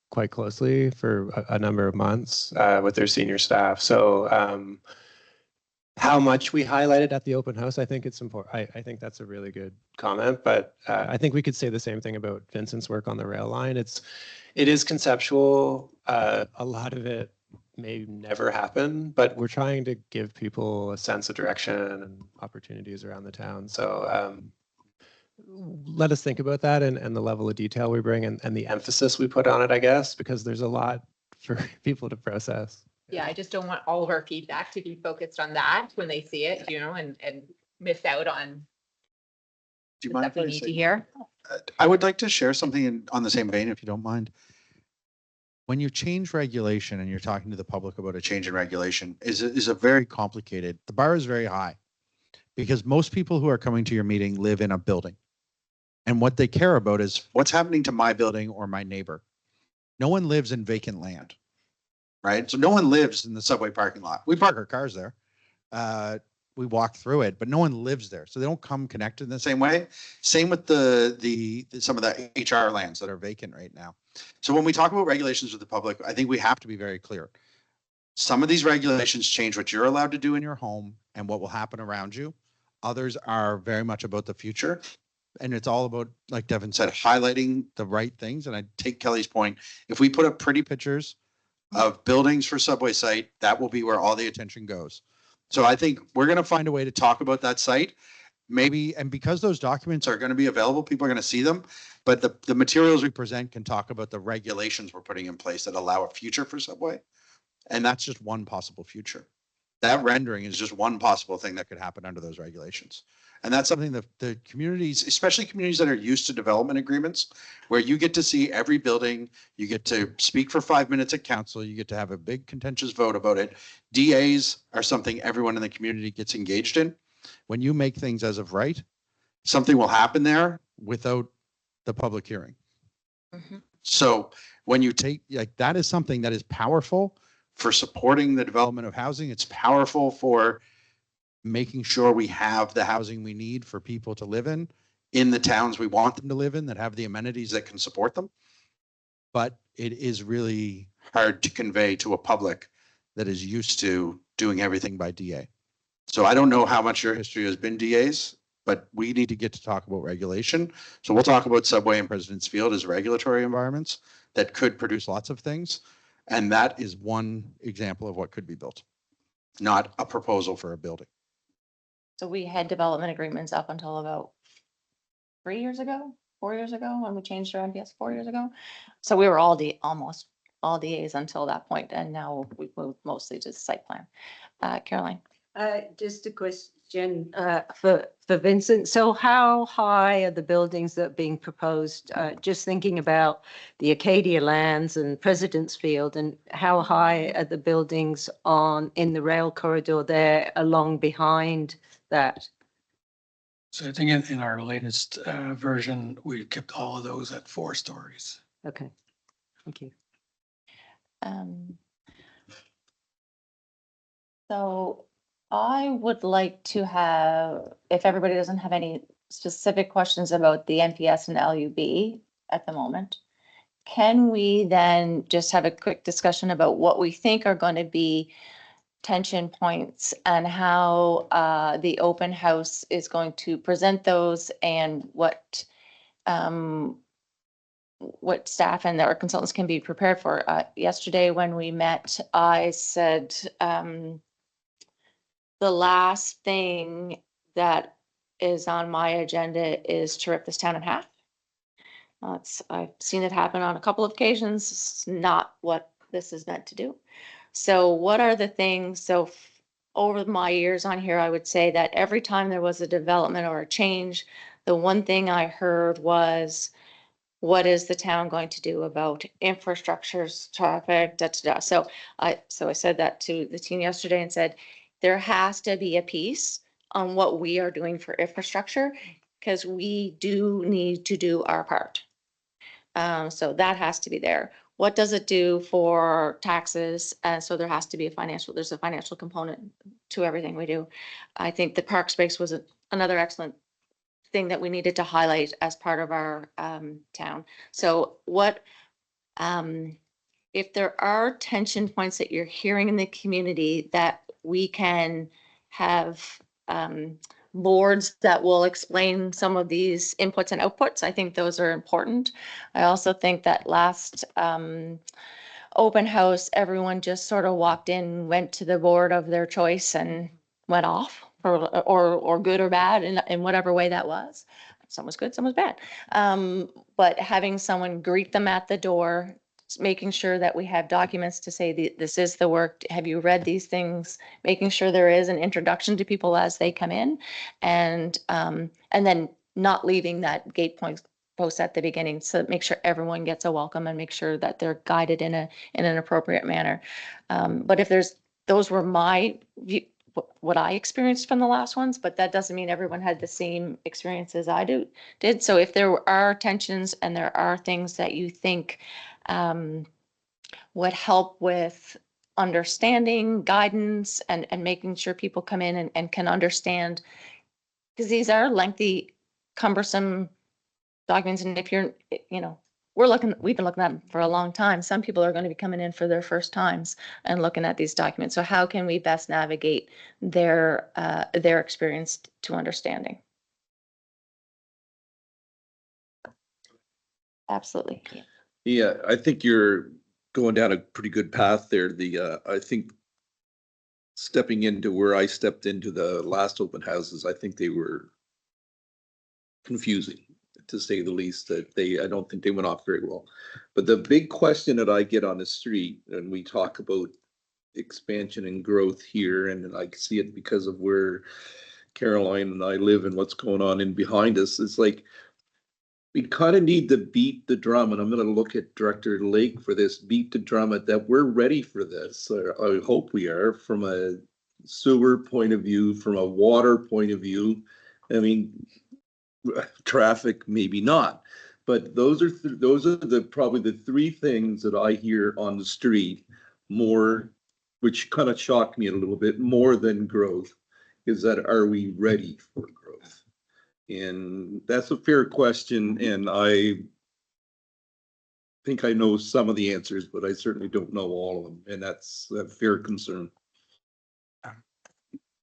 quite closely for a number of months with their senior staff. So how much we highlighted at the open house, I think it's important. I think that's a really good comment, but I think we could say the same thing about Vincent's work on the rail line. It is conceptual. A lot of it may never happen, but we're trying to give people a sense of direction and opportunities around the town. So let us think about that and the level of detail we bring and the emphasis we put on it, I guess, because there's a lot for people to process. Yeah, I just don't want all of our feedback to be focused on that when they see it, and miss out on Do you the mind stuff if we I need say- to hear. I would like to share something on the same vein, if you don't mind. When you change regulation and you're talking to the public about a change in regulation, is a very complicated. The bar is very high because most people who are coming to your meeting live in a building, and what they care about is what's happening to my building or my neighbor. No one lives in vacant land, right? So no one lives in the subway parking lot. We park our cars there. We walk through it, but no one lives there. So they don't come connected in the same way. Same with some of the HR lands that are vacant right now. So when we talk about regulations with the public, I think we have to be very clear. Some of these regulations change what you're allowed to do in your home and what will happen around you. Others are very much about the future. And it's all about, like Devin said, highlighting the right things. And I take Kelly's point. If we put up pretty pictures of buildings for subway site, that will be where all the attention goes. So I think we're going to find a way to talk about that site. Maybe, and because those documents are going to be available, people are going to see them. But the materials we present can talk about the regulations we're putting in place that allow a future for subway. And that's just one possible future. That rendering is just one possible thing that could happen under those regulations. And that's something that the communities, especially communities that are used to development agreements, where you get to see every building, you get to speak for 5 minutes at council, you get to have a big contentious vote about it. DAs are something everyone in the community gets engaged in. When you make things as of right, something will happen there without the public hearing. Mhm. So when you take, like, that is something that is powerful for supporting the development of housing. It's powerful for making sure we have the housing we need for people to live in the towns we want them to live in, that have the amenities that can support them. But it is really hard to convey to a public that is used to doing everything by DA. So I don't know how much your history has been DAs, but we need to get to talk about regulation. So we'll talk about Subway and President's Field as regulatory environments that could produce lots of things. And that is one example of what could be built, not a proposal for a building. So we had development agreements up until about 3 years ago, 4 years ago, when we changed our MPS 4 years ago. So we were almost all DAs until that point, and now we moved mostly to site plan. Caroline? Just a question for Vincent. So how high are the buildings that are being proposed? Just thinking about the Acadia lands and President's Field, and how high are the buildings in the rail corridor there along behind that? So I think in our latest version, we kept all of those at 4 stories. Okay, thank you. So I would like to have, if everybody doesn't have any specific questions about the NPS and LUB at the moment, can we then just have a quick discussion about what we think are going to be tension points and how the open house is going to present those and what staff and our consultants can be prepared for. Yesterday when we met, I said, the last thing that is on my agenda is to rip this town in half. I've seen it happen on a couple of occasions. It's not what this is meant to do. So what are the things? So over my years on here, I would say that every time there was a development or a change, the one thing I heard was, what is the town going to do about infrastructures, traffic, da, da, da. So I said that to the team yesterday and said, there has to be a piece on what we are doing for infrastructure, because we do need to do our part. So that has to be there. What does it do for taxes? So there's a financial component to everything we do. I think the park space was another excellent thing that we needed to highlight as part of our town. So if there are tension points that you're hearing in the community that we can have boards that will explain some of these inputs and outputs, I think those are important. I also think that last open house, everyone just sort of walked in, went to the board of their choice and went off, or good or bad in whatever way that was. Some was good, some was bad. But having someone greet them at the door, making sure that we have documents to say this is the work. Have you read these things? Making sure there is an introduction to people as they come in, and then not leaving that gate post at the beginning. So make sure everyone gets a welcome and make sure that they're guided in an appropriate manner. But if those were my view, what I experienced from the last ones, but that doesn't mean everyone had the same experience as I did. So if there are tensions and there are things that you think would help with understanding, guidance, and making sure people come in and can understand, because these are lengthy, cumbersome documents. And if you're, we've been looking at them for a long time. Some people are going to be coming in for their first times and looking at these documents. So how can we best navigate their experience to understanding? Absolutely. Yeah. Yeah, I think you're going down a pretty good path there. I think stepping into where I stepped into the last open houses, I think they were confusing, to say the least. I don't think they went off very well. But the big question that I get on the street, and we talk about expansion and growth here, and I see it because of where Caroline and I live and what's going on in behind us, it's like, we kind of need to beat the drum, and I'm going to look at Director Lake for this, beat the drum at that we're ready for this. I hope we are, from a sewer point of view, from a water point of view. I mean, traffic, maybe not, but those are probably the three things that I hear on the street more, which kind of shocked me a little bit more than growth, is that are we ready for growth? And that's a fair question, and I think I know some of the answers, but I certainly don't know all of them, and that's a fair concern.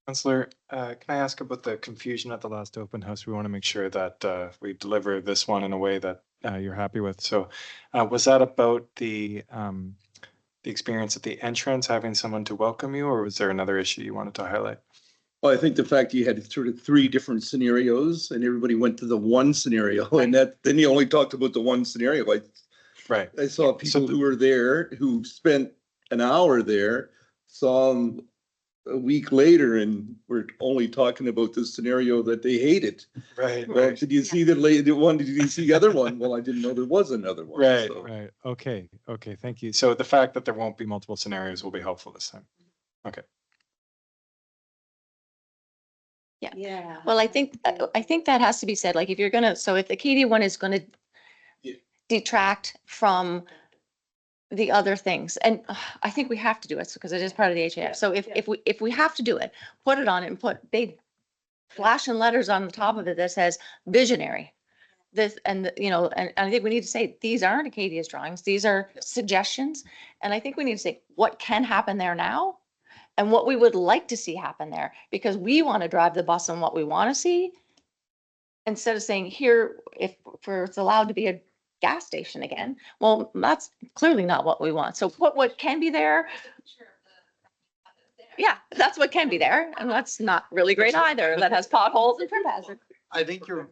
Councillor, can I ask about the confusion at the last open house? We want to make sure that we deliver this one in a way that you're happy with. So was that about the experience at the entrance, having someone to welcome you, or was there another issue you wanted to highlight? Well, I think the fact you had sort of three different scenarios and everybody went to the one scenario, and then you only talked about the one scenario. Right. I saw people who were there, who spent an hour there, saw them a week later, and we're only talking about the scenario that they hated. Right. Well, Right. did you see the one? Did you see the other one? Well, I didn't know there was another one. Right. So. Right. Okay. Okay. Thank you. So the fact that there won't be multiple scenarios will be helpful this time. Okay. Yeah. Well, I think that has to be said, like if you're gonna, so if the KD one is gonna detract from the other things, and I think we have to do it because it is part of the HAF. So if we have to do it, put it on it and put big flashing letters on the top of it that says visionary. This, and you know, and I think we need to say, these aren't Acadia's drawings, these are suggestions. And I think we need to say what can happen there now and what we would like to see happen there, because we want to drive the bus on what we want to see. Instead of saying here, if it's allowed to be a gas station again, well, that's clearly not what we want. So put what can be there. Yeah, that's what can be there. And that's not really great either. That has potholes and trip hazards. I think you're,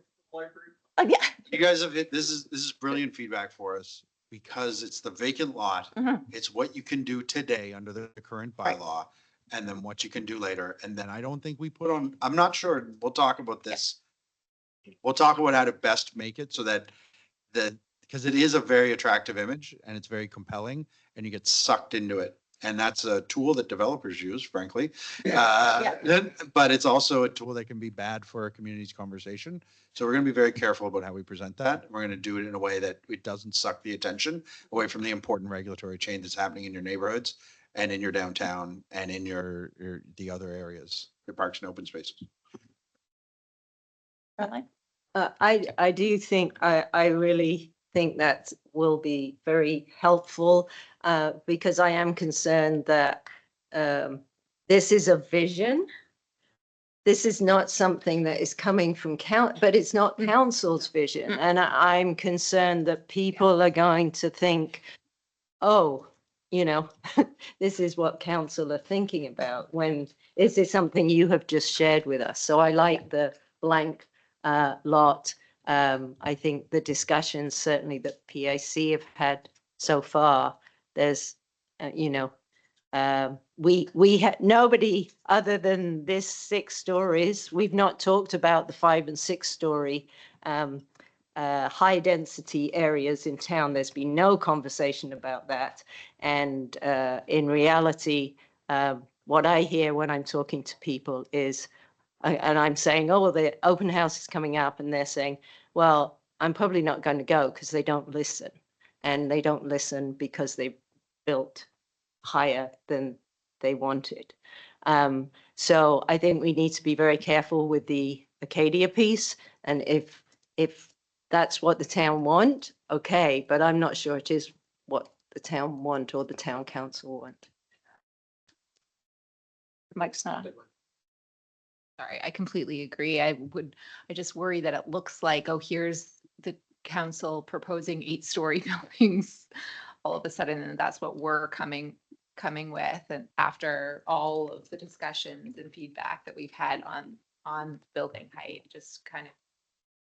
Yeah. you guys have hit, this is brilliant feedback for us because it's the vacant lot. Mhm. It's what you can do today under the current Right. bylaw and then what you can do later. And then I don't think we put on, I'm not sure, we'll talk about this. We'll talk about how to best make it so that because it is a very attractive image and it's very compelling and you get sucked into it. And that's a tool that developers use, frankly. But it's also a tool that can be bad for a community's conversation. So we're going to be very careful about how we present that. We're going to do it in a way that it doesn't suck the attention away from the important regulatory change that's happening in your neighborhoods and in your downtown and in the other areas, your parks and open spaces. Caroline? I do think, I really think that will be very helpful, because I am concerned that this is a vision. This is not something that is coming from but it's not council's vision. And I'm concerned that people are going to think, oh, you know, this is what council are thinking about when, is this something you have just shared with us? So I like the blank lot. I think the discussions certainly that PAC have had so far, there's, you know, we had nobody other than this 6 stories. We've not talked about the 5 and 6 story high density areas in town. There's been no conversation about that. And in reality, what I hear when I'm talking to people is, and I'm saying, oh, well, the open house is coming up, and they're saying, well, I'm probably not going to go because they don't listen. And they don't listen because they built higher than they wanted. So I think we need to be very careful with the Acadia piece. And if that's what the town want, okay, but I'm not sure it is what the town want or the town council want. Mike's not. Sorry, I completely agree. I just worry that it looks like, oh, here's the council proposing 8-story buildings all of a sudden, and that's what we're coming with. And after all of the discussions and feedback that we've had on building height, just kind of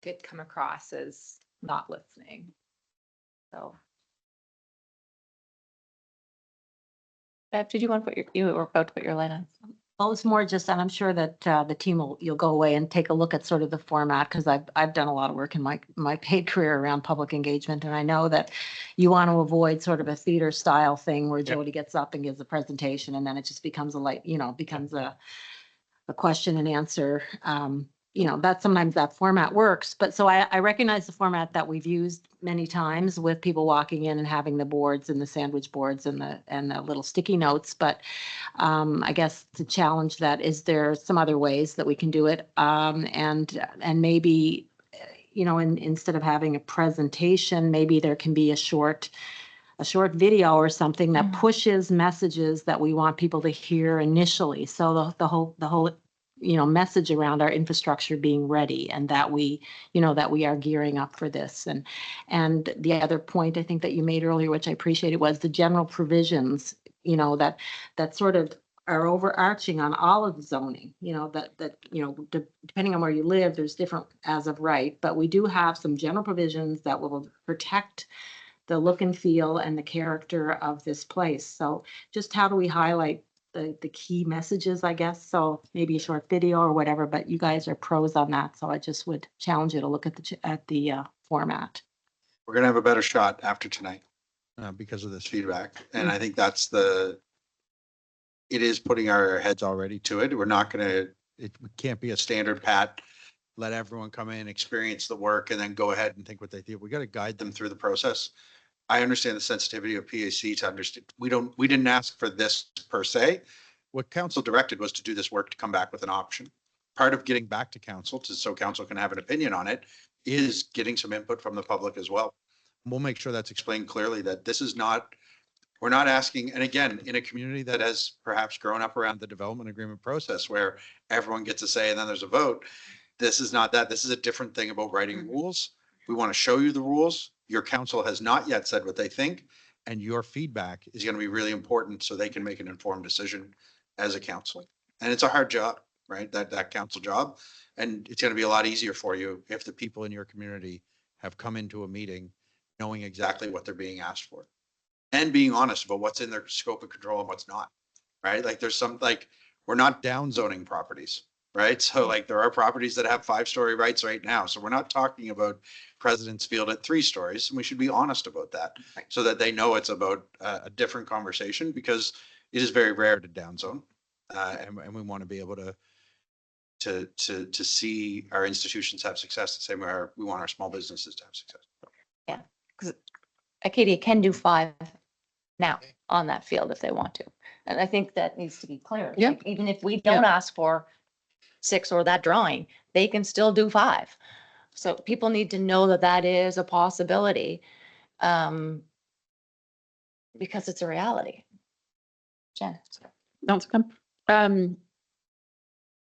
could come across as not listening. So. Bev, did you want to you were about to put your light on? Well, it's more just, and I'm sure that the team you'll go away and take a look at sort of the format, because I've done a lot of work in my paid career around public engagement, and I know that you want to avoid sort of a theater style thing where Jody gets up and gives a presentation, and then it just becomes becomes a question and answer. That sometimes that format works, but so I recognize the format that we've used many times with people walking in and having the boards and the sandwich boards and the little sticky notes. But I guess to challenge that, is there some other ways that we can do it? And maybe, instead of having a presentation, maybe there can be a short video or something that pushes messages that we want people to hear initially. So the whole message around our infrastructure being ready, and that we are gearing up for this. And the other point I think that you made earlier, which I appreciated, was the general provisions, that sort of are overarching on all of the zoning, depending on where you live, there's different as of right, but we do have some general provisions that will protect the look and feel and the character of this place. So just how do we highlight the key messages, I guess? So maybe a short video or whatever, but you guys are pros on that. So I just would challenge you to look at the format. We're going to have a better shot after tonight because of this feedback. And I think it is putting our heads already to it. We're not going to, it can't be a standard pat, let everyone come in, experience the work, and then go ahead and think what they think. We got to guide them through the process. I understand the sensitivity of PAC to understand, we didn't ask for this per se. What council directed was to do this work to come back with an option. Part of getting back to council so council can have an opinion on it is getting some input from the public as well. We'll make sure that's explained clearly that this is not, we're not asking, and again, in a community that has perhaps grown up around the development agreement process where everyone gets a say and then there's a vote. This is not that. This is a different thing about writing rules. We want to show you the rules. Your council has not yet said what they think, and your feedback is going to be really important so they can make an informed decision as a council. And it's a hard job, right? That council job. And it's going to be a lot easier for you if the people in your community have come into a meeting knowing exactly what they're being asked for and being honest about what's in their scope of control and what's not, right? Like there's some, like, we're not down zoning properties, right? So like there are properties that have 5-story rights right now. So we're not talking about President's Field at 3 stories, and we should be honest about that so that they know it's about a different conversation, because it is very rare to downzone. And we want to be able to see our institutions have success the same way we want our small businesses to have success. Acadia can do 5 now on that field if they want to. And I think that needs to be clear. Yeah. Like, even if we don't ask for 6 or that drawing, they can still do 5. So people need to know that that is a possibility, because it's a reality. Jen? No, it's okay.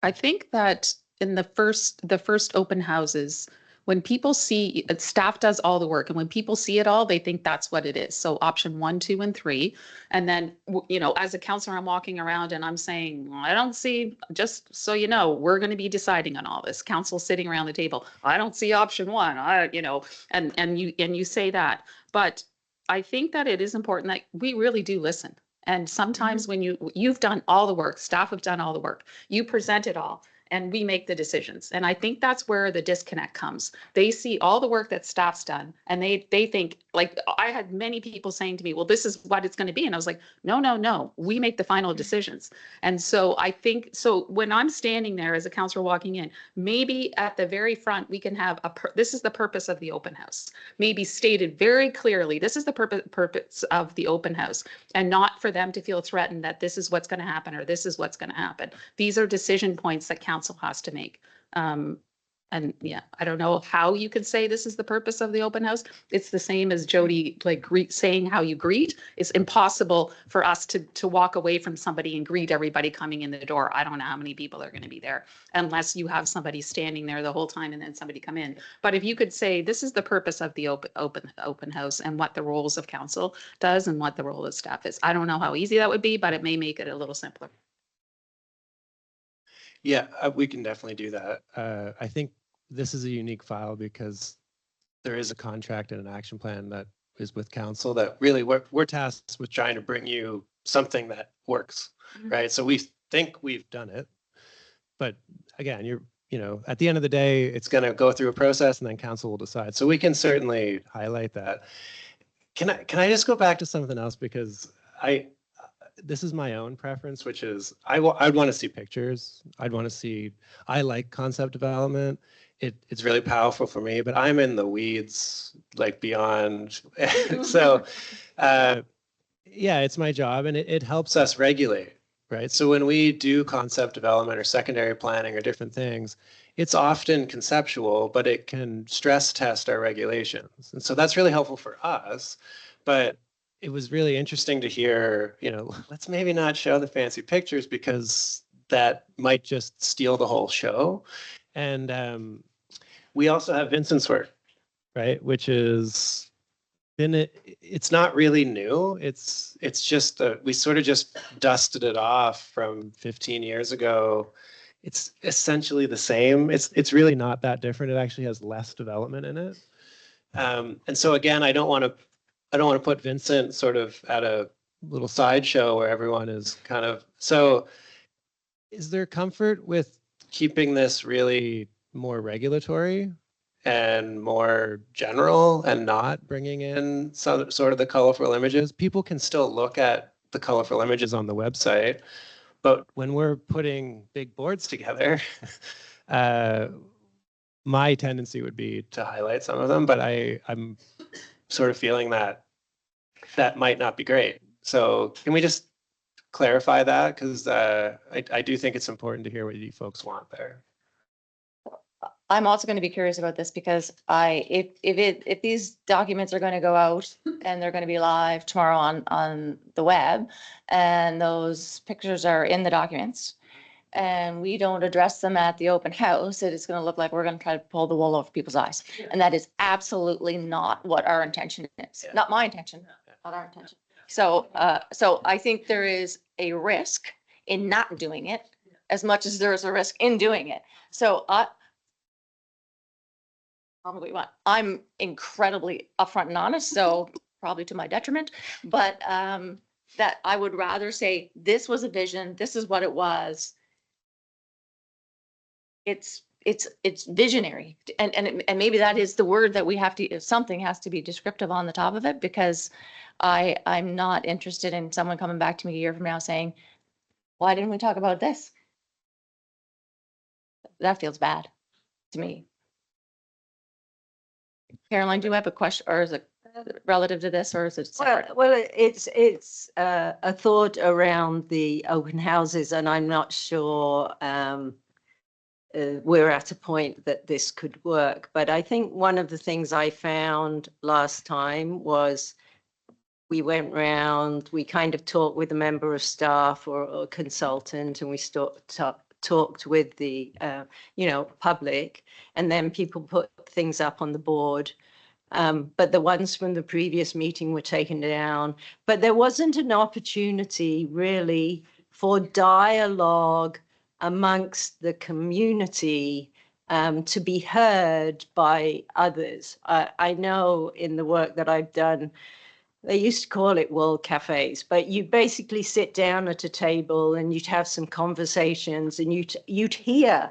I think that in the first open houses, when people see, staff does all the work, and when people see it all, they think that's what it is. So option 1, 2, and 3. And then, you know, as a counselor, I'm walking around and I'm saying, I don't see, just so you know, we're going to be deciding on all this. Council sitting around the table, I don't see option 1, you know, and you say that. But I think that it is important that we really do listen. And sometimes when you've done all the work, staff have done all the work, you present it all, and we make the decisions. And I think that's where the disconnect comes. They see all the work that staff's done, and they think, like, I had many people saying to me, well, this is what it's going to be. And I was like, no, we make the final decisions. And so I think, so when I'm standing there as a counselor walking in, maybe at the very front, we can have this is the purpose of the open house. Maybe stated very clearly, this is the purpose of the open house, and not for them to feel threatened that this is what's going to happen or this is what's going to happen. These are decision points that council has to make. And yeah, I don't know how you could say this is the purpose of the open house. It's the same as Jody, like saying how you greet. It's impossible for us to walk away from somebody and greet everybody coming in the door. I don't know how many people are going to be there unless you have somebody standing there the whole time and then somebody come in. But if you could say, this is the purpose of the open house and what the roles of council does and what the role of staff is. I don't know how easy that would be, but it may make it a little simpler. Yeah, we can definitely do that. I think this is a unique file because there is a contract and an action plan that is with council that really we're tasked with trying to bring you something that works, right? So we think we've done it, but again, you know, at the end of the day, it's going to go through a process and then council will decide. So we can certainly highlight that. Can I just go back to something else, because this is my own preference, which is I'd want to see pictures. I'd want to see, I like concept development. It's really powerful for me, but I'm in the weeds, like beyond. So yeah, it's my job, and it helps us regulate, right? So when we do concept development or secondary planning or different things, it's often conceptual, but it can stress test our regulations. And so that's really helpful for us, but it was really interesting to hear, you know, let's maybe not show the fancy pictures because that might just steal the whole show. And we also have Vincent's work, right? Which is, it's not really new. It's just, we sort of just dusted it off from 15 years ago. It's essentially the same. It's really not that different. It actually has less development in it. And so again, I don't want to put Vincent sort of at a little sideshow where everyone is kind of, so is there comfort with keeping this really more regulatory and more general and not bringing in some sort of the colorful images? People can still look at the colorful images on the website, but when we're putting big boards together, my tendency would be to highlight some of them, but I'm sort of feeling that that might not be great. So can we just clarify that? Because I do think it's important to hear what you folks want there. I'm also going to be curious about this because if these documents are going to go out and they're going to be live tomorrow on the web, and those pictures are in the documents, and we don't address them at the open house, it is going to look like we're going to try to pull the wool over people's eyes. And that is absolutely not what our intention is. Yeah. Not my intention, not our intention. So, so I think there is a risk in not doing it as much as there is a risk in doing it. So probably what, I'm incredibly upfront and honest, so probably to my detriment, but that I would rather say, this was a vision, this is what it was. It's visionary, and maybe that is the word that we have to, something has to be descriptive on the top of it, because I'm not interested in someone coming back to me a year from now saying, why didn't we talk about this? That feels bad to me. Caroline, do you have a question, or is it relative to this, or is it separate? Well, it's a thought around the open houses, and I'm not sure we're at a point that this could work. But I think one of the things I found last time was we went round, we kind of talked with a member of staff or a consultant, and we talked with the public, and then people put things up on the board. But the ones from the previous meeting were taken down. But there wasn't an opportunity really for dialogue amongst the community to be heard by others. I know in the work that I've done, they used to call it world cafes, but you basically sit down at a table and you'd have some conversations, and you'd hear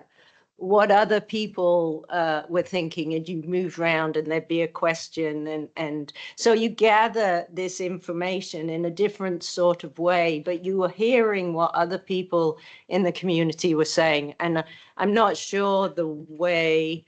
what other people were thinking, and you move around and there'd be a question, and so you gather this information in a different sort of way, but you were hearing what other people in the community were saying. And I'm not sure the way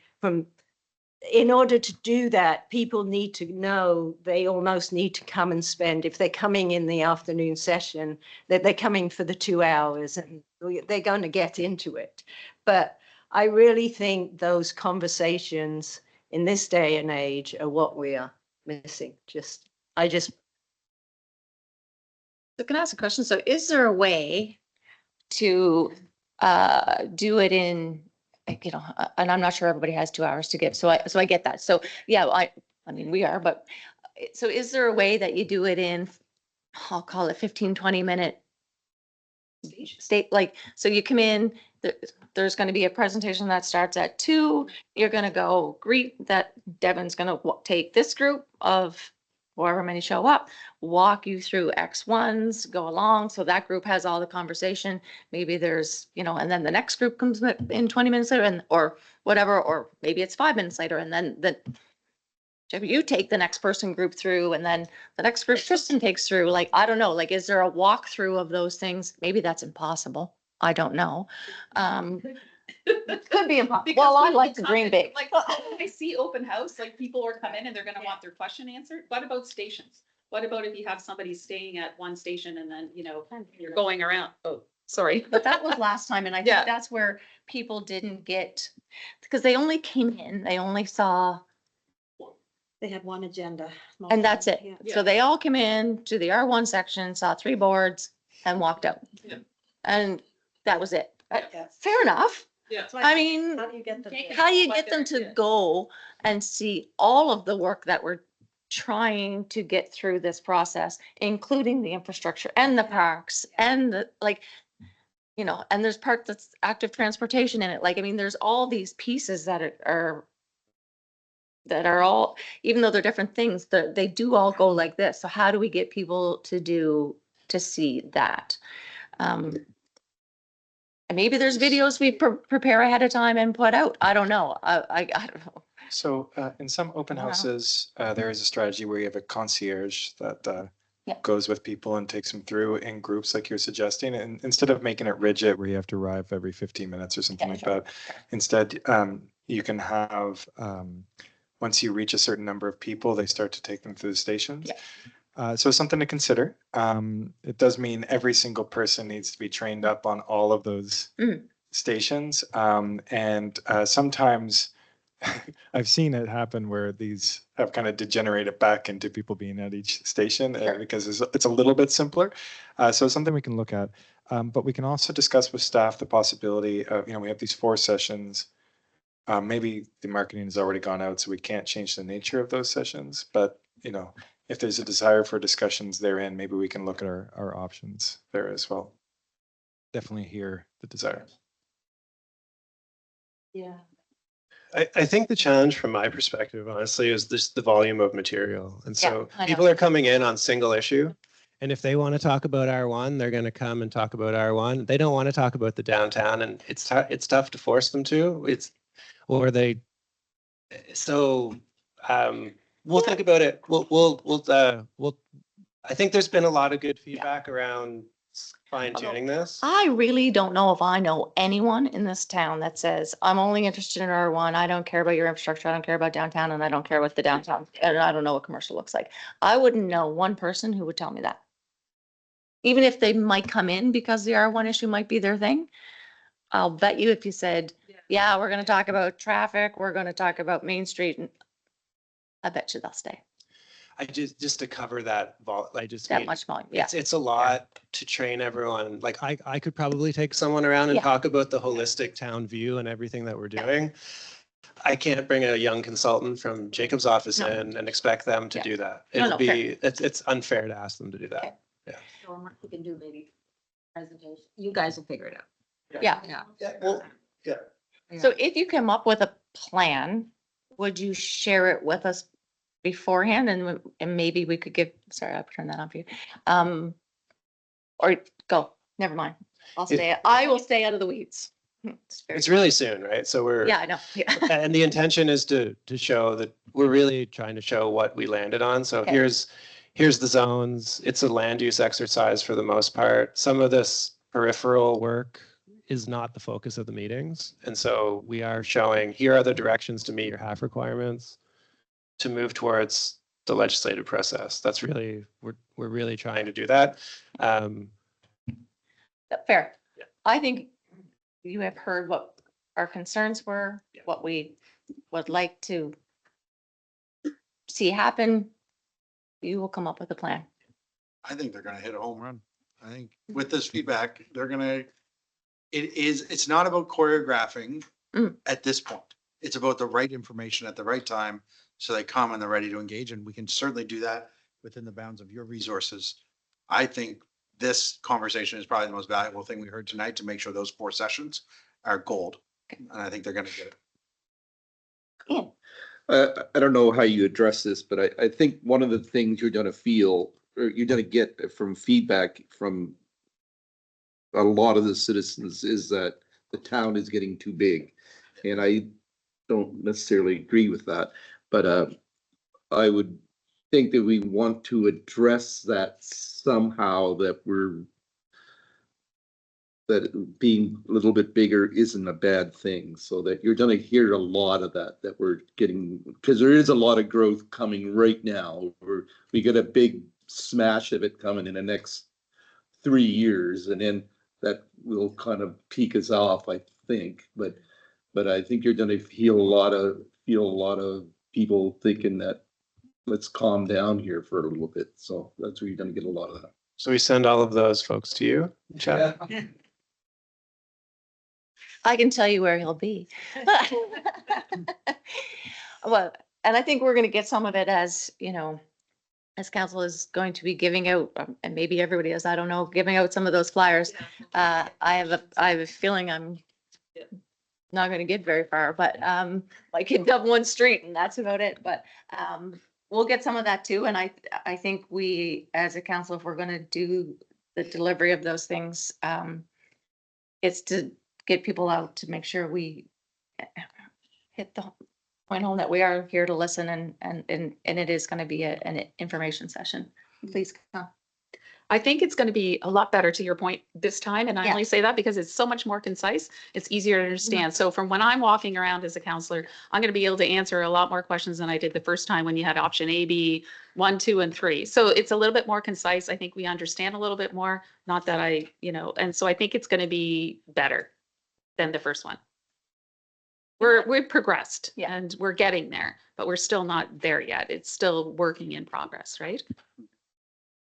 in order to do that, people need to know, they almost need to come and spend, if they're coming in the afternoon session, that they're coming for the 2 hours and they're going to get into it. But I really think those conversations in this day and age are what we are missing. So can I ask a question? So is there a way to do it in, and I'm not sure everybody has 2 hours to give. So I get that. So yeah, I mean, we are, but so is there a way that you do it in, I'll call it 15, 20-minute state, like, so you come in, there's going to be a presentation that starts at 2. You're going to go greet that Devin's going to take this group of however many show up, walk you through X1s, go along. So that group has all the conversation. Maybe there's, and then the next group comes in 20 minutes later, or whatever, or maybe it's 5 minutes later. And then you take the next person group through, and then the next group Tristan takes through. Like, I don't know, like, is there a walkthrough of those things? Maybe that's impossible. I don't know. Could be impossible. Well, I like to dream big. Like, I see open house, like people are coming and they're gonna want their question answered. What about stations? What about if you have somebody staying at one station and then, you're going around? Oh, sorry. But that was last time, and I think Yeah. that's where people didn't get, because they only came in, they only saw, They had one agenda. and that's it. Yeah. So they all came in to the R1 section, saw 3 boards, and walked out. Yeah. And that was it. Yeah. Fair enough. Yeah. I mean, How do you get them? how do you What get them they're- to yeah. go and see all of the work that we're trying to get through this process, including the infrastructure and the parks and the, like, and there's part that's active transportation in it. Like, I mean, there's all these pieces that are all, even though they're different things, they do all go like this. So how do we get people to see that? And maybe there's videos we prepare ahead of time and put out. I don't know. I don't know. So in some open Wow. houses, there is a strategy where you have a concierge that Yeah. goes with people and takes them through in groups like you're suggesting. And instead of making it rigid where you have to arrive every 15 minutes or something Yeah, like sure. that, instead you can have, once you reach a certain number of people, they start to take them through the stations. Yeah. So something to consider. It does mean every single person needs to be trained up on all of those stations. And sometimes I've seen it happen where these have kind of degenerated back into people being at each station because it's a little bit simpler. So it's something we can look at. But we can also discuss with staff the possibility of, we have these 4 sessions. Maybe the marketing has already gone out, so we can't change the nature of those sessions. But, if there's a desire for discussions therein, maybe we can look at our options there as well. Definitely hear the desire. Yeah. I think the challenge from my perspective, honestly, is just the volume of material. And so I know. people are coming in on single issue. And if they want to talk about R1, they're going to come and talk about R1. They don't want to talk about the downtown, and it's tough to force them to. We'll think about it. I think there's been a lot of good feedback around fine tuning this. I really don't know if I know anyone in this town that says, I'm only interested in R1. I don't care about your infrastructure. I don't care about downtown, and I don't care what the downtown, and I don't know what commercial looks like. I wouldn't know one person who would tell me that. Even if they might come in because the R1 issue might be their thing. I'll bet you if you said, yeah, we're going to talk about traffic, we're going to talk about Main Street, and I bet you they'll stay. I just to cover that That much volume. Yeah. It's a lot to train everyone. Like I could probably take someone around and talk about the holistic town view and everything that we're doing. I can't bring a young consultant from Jacob's office in and expect them to do that. It's unfair to ask them to do that. Okay. So we can do maybe presentation. You guys will figure it out. Yeah. Yeah. So if you come up with a plan, would you share it with us beforehand, and maybe we could give, sorry, I'll turn that on for you. Or go, never mind. I will stay out of the weeds. It's really soon, right? So I know. Yeah. And the intention is to show that we're really trying to show what we landed on. So here's the zones. It's a land use exercise for the most part. Some of this peripheral work is not the focus of the meetings. And so we are showing, here are the directions to meet your half requirements to move towards the legislative process. That's really, we're really trying to do that. Fair. Yeah. I think you have heard what our concerns were, what we would like to see happen. You will come up with a plan. I think they're gonna hit a home run. I think with this feedback, it's not about choreographing at this point. It's about the right information at the right time, so they come and they're ready to engage, and we can certainly do that within the bounds of your resources. I think this conversation is probably the most valuable thing we heard tonight to make sure those 4 sessions are gold. And I think they're gonna get it. I don't know how you address this, but I think one of the things you're gonna feel, or you're gonna get from feedback from a lot of the citizens, is that the town is getting too big. And I don't necessarily agree with that, but I would think that we want to address that somehow, that being a little bit bigger isn't a bad thing, so that you're going to hear a lot of that we're getting, because there is a lot of growth coming right now. We get a big smash of it coming in the next 3 years, and then that will kind of peak us off, I think. But I think you're going to feel a lot of people thinking that let's calm down here for a little bit. So that's where you're going to get a lot of that. So we send all of those folks to you, Chad? Yeah. I can tell you where he'll be. Well, and I think we're going to get some of it as, as council is going to be giving out, and maybe everybody is, I don't know, giving out some of those flyers. I have a feeling I'm not going to get very far, but like in Dublin Street, and that's about it. But we'll get some of that too. And I think we, as a council, if we're going to do the delivery of those things, it's to get people out to make sure we hit the point home that we are here to listen, and it is going to be an information session. Please come. I think it's going to be a lot better to your point this time. And I Yeah. only say that because it's so much more concise. It's easier to understand. So from when I'm walking around as a counselor, I'm going to be able to answer a lot more questions than I did the first time when you had option A, B, 1, 2, and 3. So it's a little bit more concise. I think we understand a little bit more, not that and so I think it's going to be better than the first one. We've progressed Yeah. and we're getting there, but we're still not there yet. It's still working in progress, right?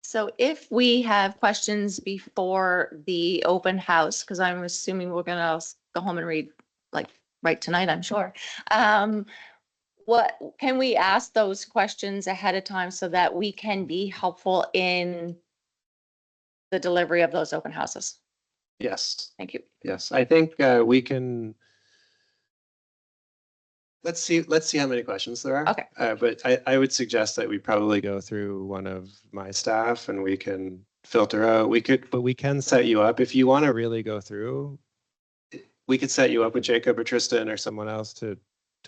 So if we have questions before the open house, because I'm assuming we're gonna go home and read like right tonight, I'm sure. What, can we ask those questions ahead of time so that we can be helpful in the delivery of those open houses? Yes, Thank you. yes. I think we can. Let's see how many questions there are. Okay. But I would suggest that we probably go through one of my staff and we can filter out. But we can set you up if you want to really go through. We could set you up with Jacob or Tristan or someone else to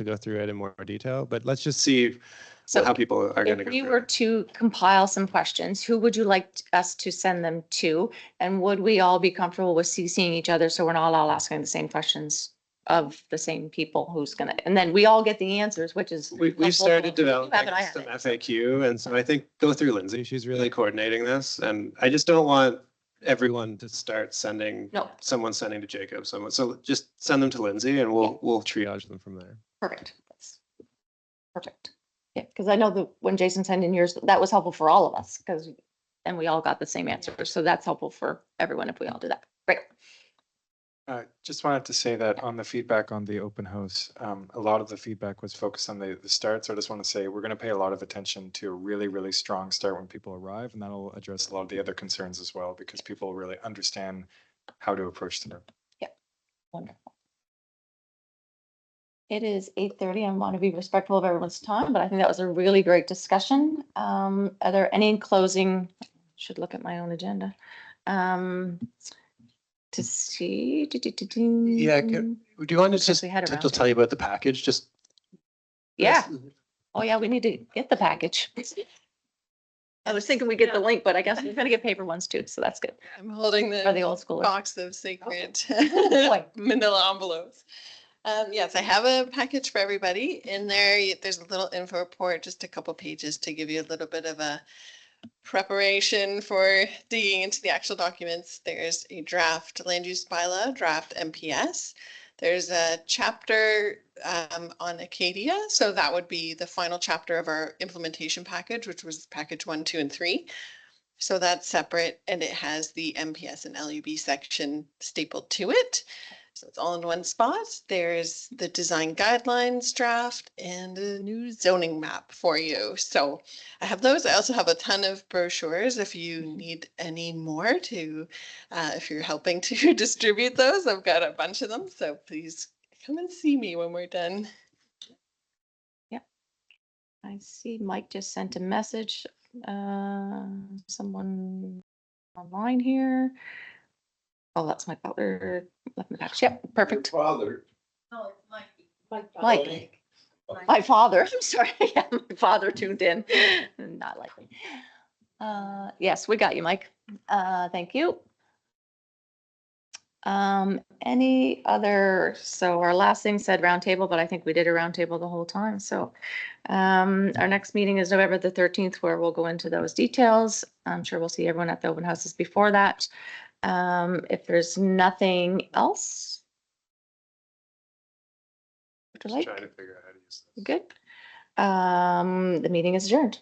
go through it in more detail. But let's just see So how people are going to if go we through were it. to compile some questions, who would you like us to send them to? And would we all be comfortable with CCing each other so we're not all asking the same questions of the same people who's gonna, and then we all get the answers, which is. We've helpful. started You developing have it, I have some it. FAQ, and so I think go through Lindsay. She's really coordinating this, and I just don't want everyone to start sending No. someone sending to Jacob, someone. So just send them to Lindsay, and we'll triage them from there. Perfect. That's perfect. Yeah, because I know that when Jason sent in yours, that was helpful for all of us, because then we all got the same answer. So that's helpful for everyone if we all do that. Great. Just wanted to say that on the feedback on the open house, a lot of the feedback was focused on the start. So I just want to say we're going to pay a lot of attention to a really, really strong start when people arrive, and that'll address a lot of the other concerns as well, because people really understand how to approach the room. Wonderful. It is 8:30. I want to be respectful of everyone's time, but I think that was a really great discussion. Are there any closing? Should look at my own agenda. To see. Yeah, do you want to Because just we had a to round tell you about the package? Just Yeah. Oh, yeah, we need to get the package. I was thinking we get the link, but I guess we're gonna get paper ones too, so that's good. I'm holding For the the old schoolers. box of sacred Boy. manila envelopes. Yes, I have a package for everybody. In there, there's a little info report, just a couple pages to give you a little bit of a preparation for digging into the actual documents. There's a draft land use bylaw, draft MPS. There's a chapter on Acadia. So that would be the final chapter of our implementation package, which was package 1, 2, and 3. So that's separate, and it has the MPS and LUB section stapled to it. So it's all in one spot. There's the design guidelines draft and a new zoning map for you. So I have those. I also have a ton of brochures if you need any more to, if you're helping to distribute those. I've got a bunch of them. So please come and see me when we're done. I see Mike just sent a message. Someone online here. Oh, that's my father. Left my package. Yep, perfect. Father. Mike. My father, I'm sorry. Yeah, my father tuned in. Not likely. Yes, we got you, Mike. Thank you. Any other, so our last thing said roundtable, but I think we did a roundtable the whole time. So our next meeting is November the 13th, where we'll go into those details. I'm sure we'll see everyone at the open houses before that. If there's nothing else. Would you like? trying to figure out how to use this. Good. The meeting is adjourned.